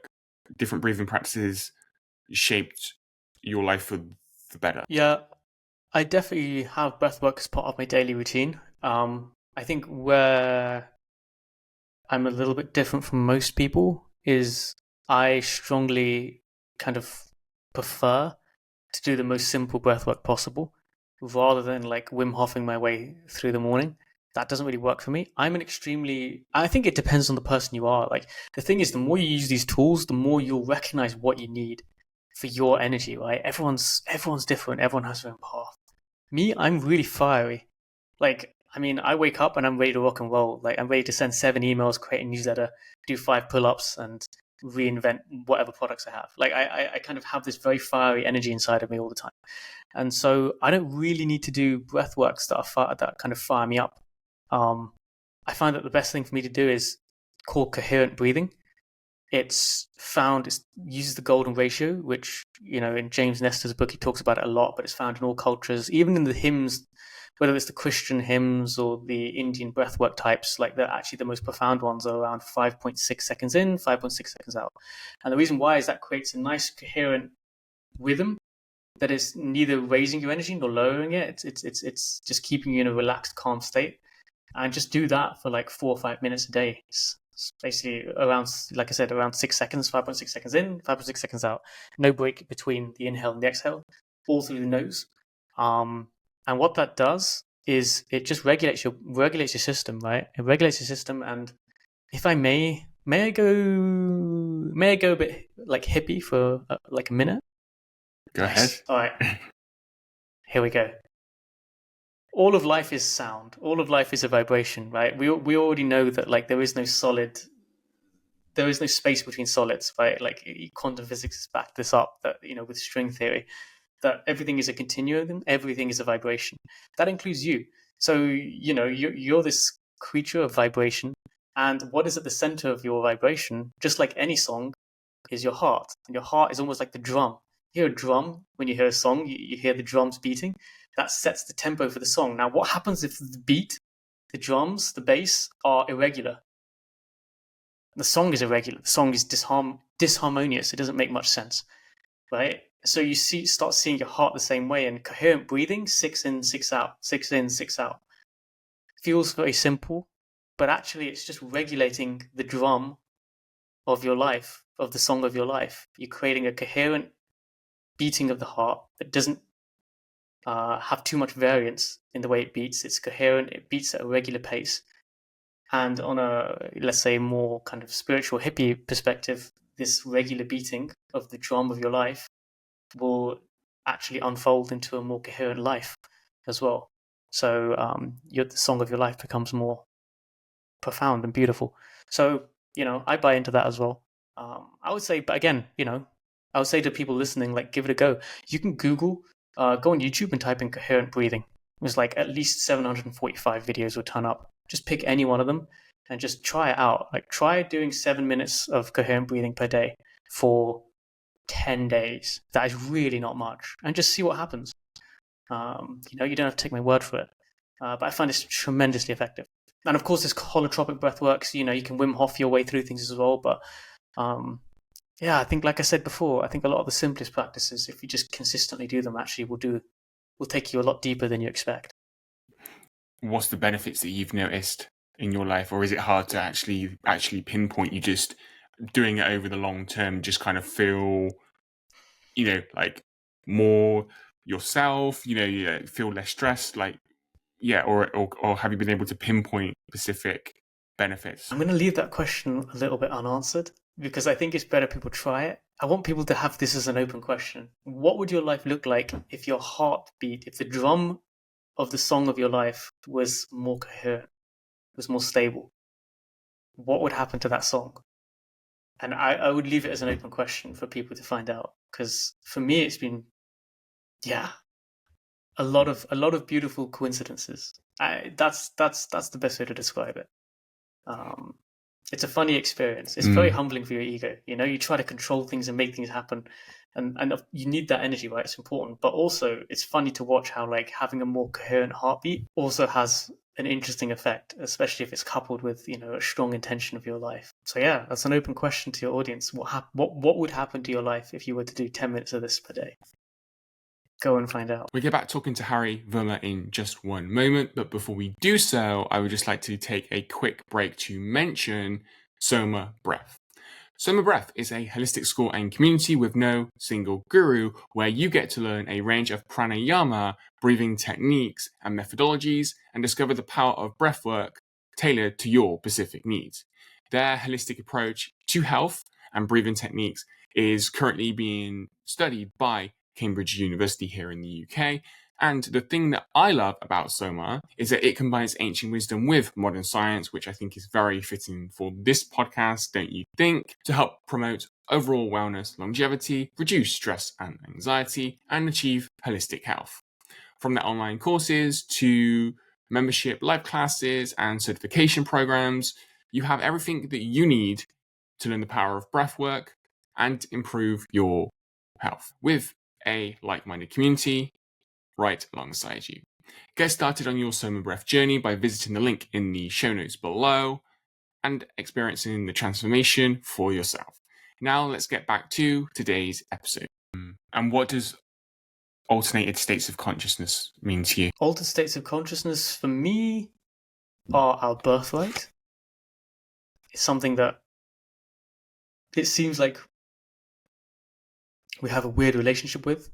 different breathing practices shaped your life for the better? Yeah, I definitely have breathwork as part of my daily routine. I think where I'm a little bit different from most people is I strongly kind of prefer to do the most simple breathwork possible rather than like Wim Hofing my way through the morning. That doesn't really work for me. I think it depends on the person you are. Like the thing is, the more you use these tools, the more you'll recognize what you need for your energy, right? Everyone's different. Everyone has their own path. Me, I'm really fiery. Like, I wake up and I'm ready to rock and roll. Like, I'm ready to send 7 emails, create a newsletter, do 5 pull-ups, and reinvent whatever products I have. Like, I kind of have this very fiery energy inside of me all the time. And so I don't really need to do breathwork stuff that kind of fire me up. I find that the best thing for me to do is called coherent breathing. It uses the golden ratio, which, in James Nestor's book, he talks about it a lot, but it's found in all cultures, even in the hymns, whether it's the Christian hymns or the Indian breathwork types, like actually the most profound ones are around 5.6 seconds in, 5.6 seconds out. And the reason why is that creates a nice coherent rhythm that is neither raising your energy nor lowering it. It's just keeping you in a relaxed, calm state. And just do that for like 4 or 5 minutes a day. It's basically around, like I said, around 6 seconds, 5.6 seconds in, 5.6 seconds out. No break between the inhale and the exhale, all through the nose. And what that does is it just regulates your system, right? It regulates your system. And if I may I go a bit like hippie for like a minute? Go ahead. All right. Here we go. All of life is sound. All of life is a vibration, right? We already know that like there is no solid there is no space between solids, right? Like quantum physics has backed this up, that, with string theory, that everything is a continuum, everything is a vibration. That includes you. So, you're this creature of vibration. And what is at the center of your vibration, just like any song, is your heart. And your heart is almost like the drum. You hear a drum when you hear a song, you hear the drums beating. That sets the tempo for the song. Now, what happens if the beat, the drums, the bass are irregular? The song is irregular. The song is disharmonious. It doesn't make much sense, right? So you start seeing your heart the same way. And coherent breathing, 6 in, 6 out, 6 in, 6 out, feels very simple, but actually it's just regulating the drum of your life, of the song of your life. You're creating a coherent beating of the heart that doesn't have too much variance in the way it beats. It's coherent. It beats at a regular pace. And on a, let's say, more kind of spiritual hippie perspective, this regular beating of the drum of your life will actually unfold into a more coherent life as well. So the song of your life becomes more profound and beautiful. So, I buy into that as well. I would say, but again, I would say to people listening, like, give it a go. You can Google, go on YouTube and type in coherent breathing. There's like at least 745 videos will turn up. Just pick any one of them and just try it out. Like, try doing 7 minutes of coherent breathing per day for 10 days. That is really not much. And just see what happens. You don't have to take my word for it. But I find this tremendously effective. And of course, there's holotropic breathwork. So, you can Wim Hof your way through things as well. But I think, like I said before, I think a lot of the simplest practices, if you just consistently do them, actually will take you a lot deeper than you expect. What's the benefits that you've noticed in your life, or is it hard to actually pinpoint? You just doing it over the long term, just kind of feel, like more yourself, you feel less stressed, like, or have you been able to pinpoint specific benefits? I'm going to leave that question a little bit unanswered because I think it's better people try it. I want people to have this as an open question. What would your life look like if your heartbeat, if the drum of the song of your life was more coherent, was more stable? What would happen to that song? And I would leave it as an open question for people to find out, because for me it's been, a lot of beautiful coincidences. That's the best way to describe it. It's a funny experience. It's very humbling for your ego. You try to control things and make things happen, and you need that energy, right? It's important, but also it's funny to watch how, like, having a more coherent heartbeat also has an interesting effect, especially if it's coupled with a strong intention of your life. So that's an open question to your audience. What would happen to your life if you were to do 10 minutes of this per day? Go and find out. We'll get back talking to Harry Verma in just one moment, but before we do so, I would just like to take a quick break to mention Soma Breath. Soma Breath is a holistic school and community with no single guru, where you get to learn a range of pranayama, breathing techniques and methodologies, and discover the power of breathwork tailored to your specific needs. Their holistic approach to health and breathing techniques is currently being studied by Cambridge University here in the UK. And the thing that I love about Soma is that it combines ancient wisdom with modern science, which I think is very fitting for this podcast, don't you think? To help promote overall wellness, longevity, reduce stress and anxiety, and achieve holistic health. From their online courses to membership live classes and certification programs, you have everything that you need to learn the power of breathwork and improve your health with a like-minded community right alongside you. Get started on your Soma Breath journey by visiting the link in the show notes below and experiencing the transformation for yourself. Now let's get back to today's episode. And what does alternated states of consciousness mean to you? Altered states of consciousness for me are our birthright. It's something that it seems like we have a weird relationship with.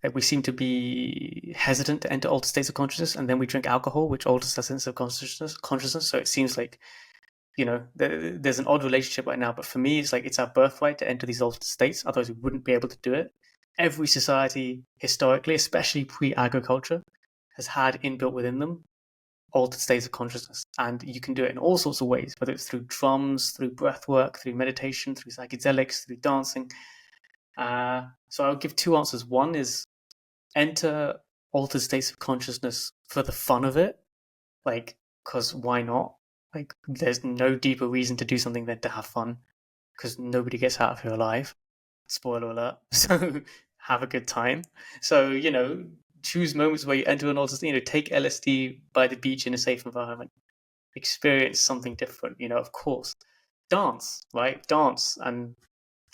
Like, we seem to be hesitant to enter altered states of consciousness, and then we drink alcohol, which alters our sense of consciousness. So it seems like, there's an odd relationship right now. But for me, it's like it's our birthright to enter these altered states. Otherwise, we wouldn't be able to do it. Every society, historically, especially pre-agriculture, has had inbuilt within them altered states of consciousness. And you can do it in all sorts of ways, whether it's through drums, through breathwork, through meditation, through psychedelics, through dancing. So I'll give two answers. One is enter altered states of consciousness for the fun of it, like, because why not? Like, there's no deeper reason to do something than to have fun, because nobody gets out of here alive. Spoiler alert. So have a good time. So, choose moments where you enter an altered state, take LSD by the beach in a safe environment, experience something different, of course. Dance, right? Dance and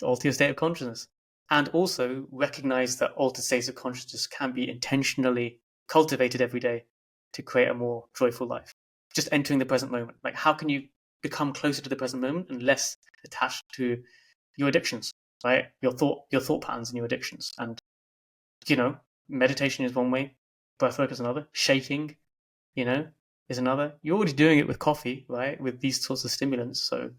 alter your state of consciousness. And also recognize that altered states of consciousness can be intentionally cultivated every day to create a more joyful life. Just entering the present moment. Like, how can you become closer to the present moment and less attached to your addictions, right? Your thought patterns and your addictions. And, meditation is one way, breathwork is another, shaking, is another. You're already doing it with coffee, right? With these sorts of stimulants. So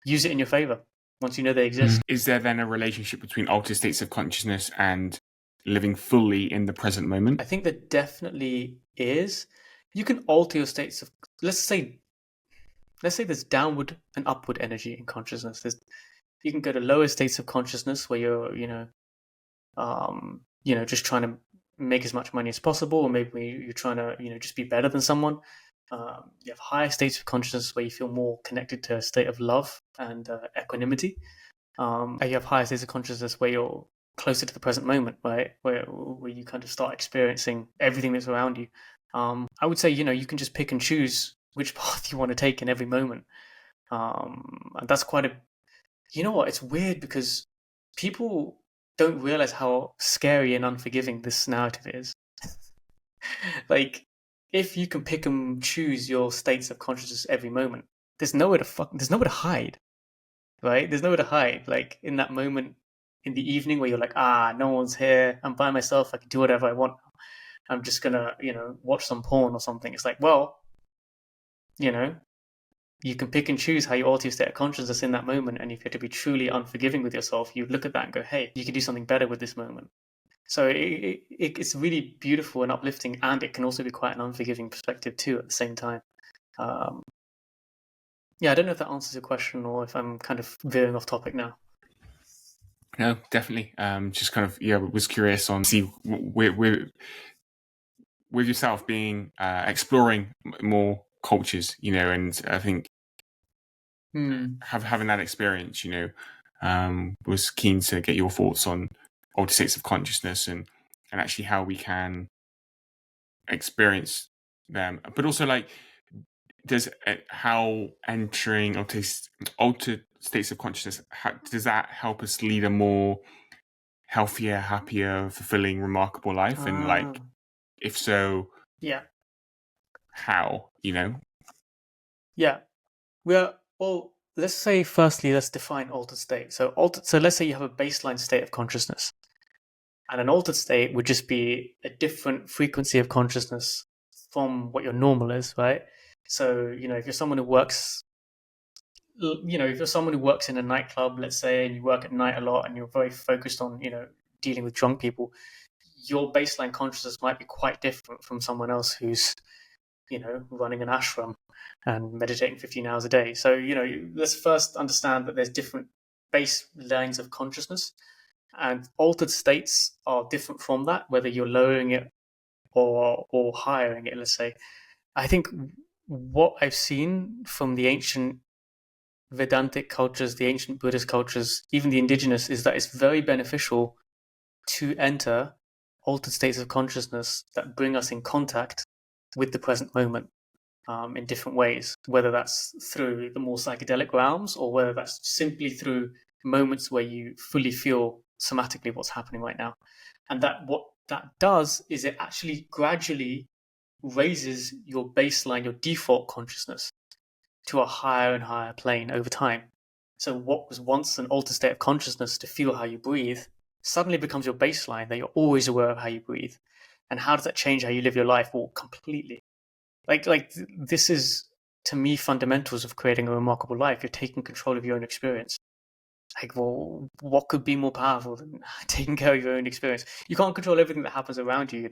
use it in your favor once you know they exist. Is there then a relationship between altered states of consciousness and living fully in the present moment? I think there definitely is. You can alter your states of, let's say there's downward and upward energy in consciousness. You can go to lower states of consciousness where you're, just trying to make as much money as possible, or maybe you're trying to, just be better than someone. You have higher states of consciousness where you feel more connected to a state of love and equanimity. You have higher states of consciousness where you're closer to the present moment, right? Where you kind of start experiencing everything that's around you. I would say, you can just pick and choose which path you want to take in every moment. And that's quite you know what? It's weird because people don't realize how scary and unforgiving this narrative is. Like, if you can pick and choose your states of consciousness every moment, there's nowhere to hide, right? There's nowhere to hide. Like, in that moment in the evening where you're like, no one's here, I'm by myself, I can do whatever I want. I'm just gonna, watch some porn or something. It's like, well, you can pick and choose how you alter your state of consciousness in that moment. And if you're to be truly unforgiving with yourself, you look at that and go, hey, you can do something better with this moment. So it's really beautiful and uplifting, and it can also be quite an unforgiving perspective too at the same time. I don't know if that answers your question or if I'm kind of veering off topic now. No, definitely. Just kind of, was curious on with yourself being exploring more cultures, and I think having that experience, was keen to get your thoughts on altered states of consciousness and actually how we can experience them, but also like how entering altered states of consciousness, does that help us lead a more healthier, happier, fulfilling, remarkable life? And like, if so, how? Well, let's say firstly, let's define altered state. So let's say you have a baseline state of consciousness, and an altered state would just be a different frequency of consciousness from what your normal is, right? So, if you're someone who works, in a nightclub, let's say, and you work at night a lot and you're very focused on, dealing with drunk people, your baseline consciousness might be quite different from someone else who's, running an ashram and meditating 15 hours a day. So, let's first understand that there's different baselines of consciousness, and altered states are different from that, whether you're lowering it or hiring it, let's say. I think what I've seen from the ancient Vedantic cultures, the ancient Buddhist cultures, even the indigenous, is that it's very beneficial to enter altered states of consciousness that bring us in contact with the present moment in different ways, whether that's through the more psychedelic realms or whether that's simply through moments where you fully feel somatically what's happening right now. And what that does is it actually gradually raises your baseline, your default consciousness to a higher and higher plane over time. So what was once an altered state of consciousness to feel how you breathe suddenly becomes your baseline, that you're always aware of how you breathe. And how does that change how you live your life? Well, completely. Like this is, to me, fundamentals of creating a remarkable life. You're taking control of your own experience. Like, well, what could be more powerful than taking care of your own experience? You can't control everything that happens around you,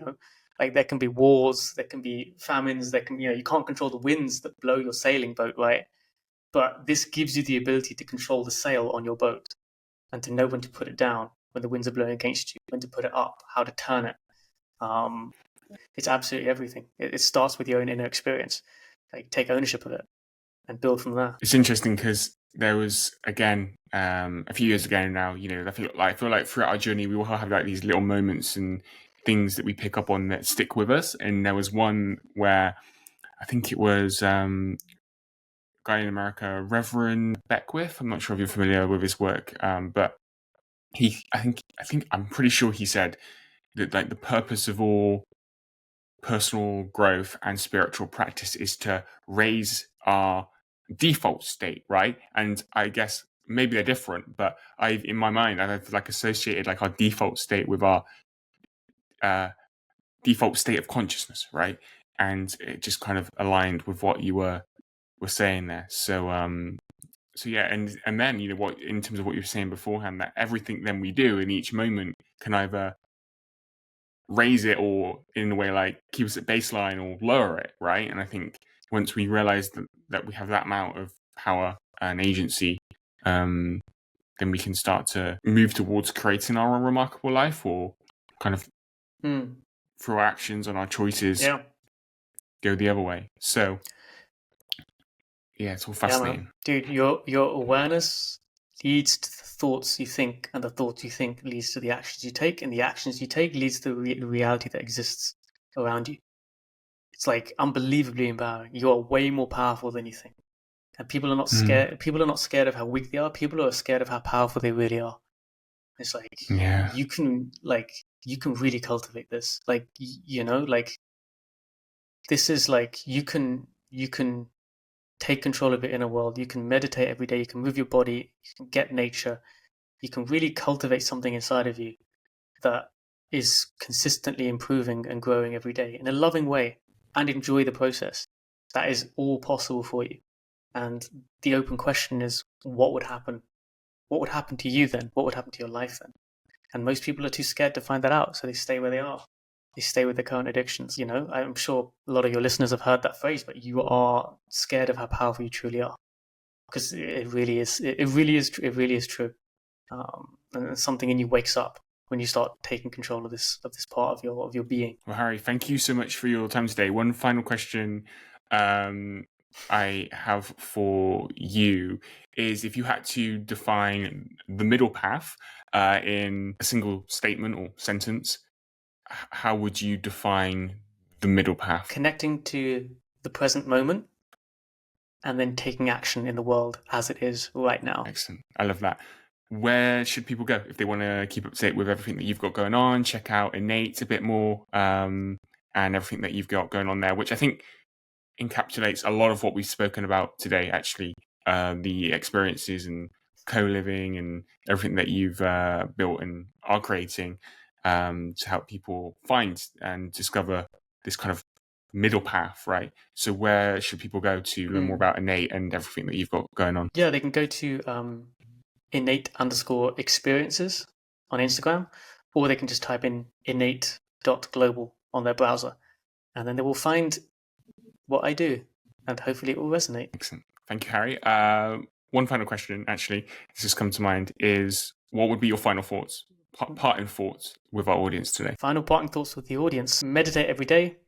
Like there can be wars, there can be famines, you can't control the winds that blow your sailing boat, right? But this gives you the ability to control the sail on your boat and to know when to put it down when the winds are blowing against you, when to put it up, how to turn it. It's absolutely everything. It starts with your own inner experience. Like take ownership of it and build from there. It's interesting because there was, again, a few years ago now, I feel like throughout our journey, we all have like these little moments and things that we pick up on that stick with us. And there was one where I think it was guy in America, Reverend Beckwith. I'm not sure if you're familiar with his work, but I'm pretty sure he said that like the purpose of all personal growth and spiritual practice is to raise our default state, right? And I guess maybe they're different, but in my mind, I've like associated like our default state with our default state of consciousness, right? And it just kind of aligned with what you were saying there. So yeah, and then what, in terms of what you were saying beforehand, that everything then we do in each moment can either raise it or in a way like keep us at baseline or lower it, right? And I think once we realize that we have that amount of power and agency, then we can start to move towards creating our own remarkable life, or kind of through our actions and our choices go the other way. So yeah, it's all fascinating. Dude, your awareness leads to the thoughts you think, and the thoughts you think leads to the actions you take, and the actions you take leads to the reality that exists around you. It's like unbelievably empowering. You are way more powerful than you think, and people are not scared. People are not scared of how weak they are. People are scared of how powerful they really are. It's like you can really cultivate this. Like this is like you can take control of your inner world. You can meditate every day. You can move your body. You can get nature. You can really cultivate something inside of you that is consistently improving and growing every day in a loving way, and enjoy the process. That is all possible for you. And the open question is, what would happen? What would happen to you then? What would happen to your life then? And most people are too scared to find that out, so they stay where they are. They stay with their current addictions. I'm sure a lot of your listeners have heard that phrase, but you are scared of how powerful you truly are, because it really is. It really is true. And something in you wakes up when you start taking control of this part of your being. Well, Harry, thank you so much for your time today. One final question I have for you is, if you had to define the middle path in a single statement or sentence, how would you define the middle path? Connecting to the present moment and then taking action in the world as it is right now. Excellent. I love that. Where should people go if they want to keep up to date with everything that you've got going on, check out Innate a bit more, and everything that you've got going on there, which I think encapsulates a lot of what we've spoken about today, actually, the experiences and co-living and everything that you've built and are creating to help people find and discover this kind of middle path, right? So where should people go to learn more about Innate and everything that you've got going on? Yeah, they can go to Innate_Experiences on Instagram, or they can just type in innate.global on their browser, and then they will find what I do, and hopefully it will resonate. Excellent. Thank you, Harry. One final question, actually, this has come to mind, is what would be your final thoughts, parting thoughts with our audience today? Final parting thoughts with the audience: meditate every day,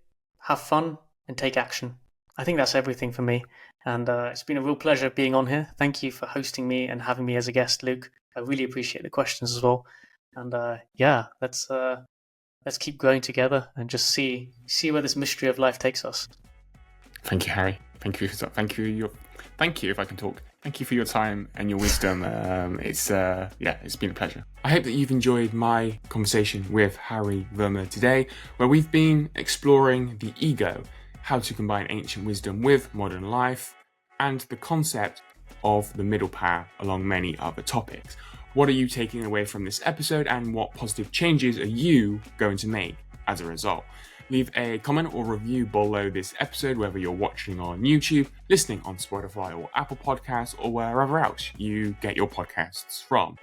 have fun, and take action. I think that's everything for me. And it's been a real pleasure being on here. Thank you for hosting me and having me as a guest, Luke. I really appreciate the questions as well. And let's keep growing together and just see where this mystery of life takes us. Thank you, Harry. Thank you if I can talk. Thank you for your time and your wisdom. It's been a pleasure. I hope that you've enjoyed my conversation with Harry Verma today, where we've been exploring the ego, how to combine ancient wisdom with modern life, and the concept of the middle path, along many other topics. What are you taking away from this episode, and what positive changes are you going to make as a result? Leave a comment or review below this episode, whether you're watching on YouTube, listening on Spotify or Apple Podcasts, or wherever else you get your podcasts from.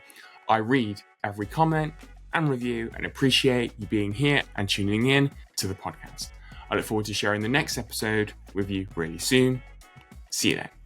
I read every comment, and review, and appreciate you being here and tuning in to the podcast. I look forward to sharing the next episode with you really soon. See you then.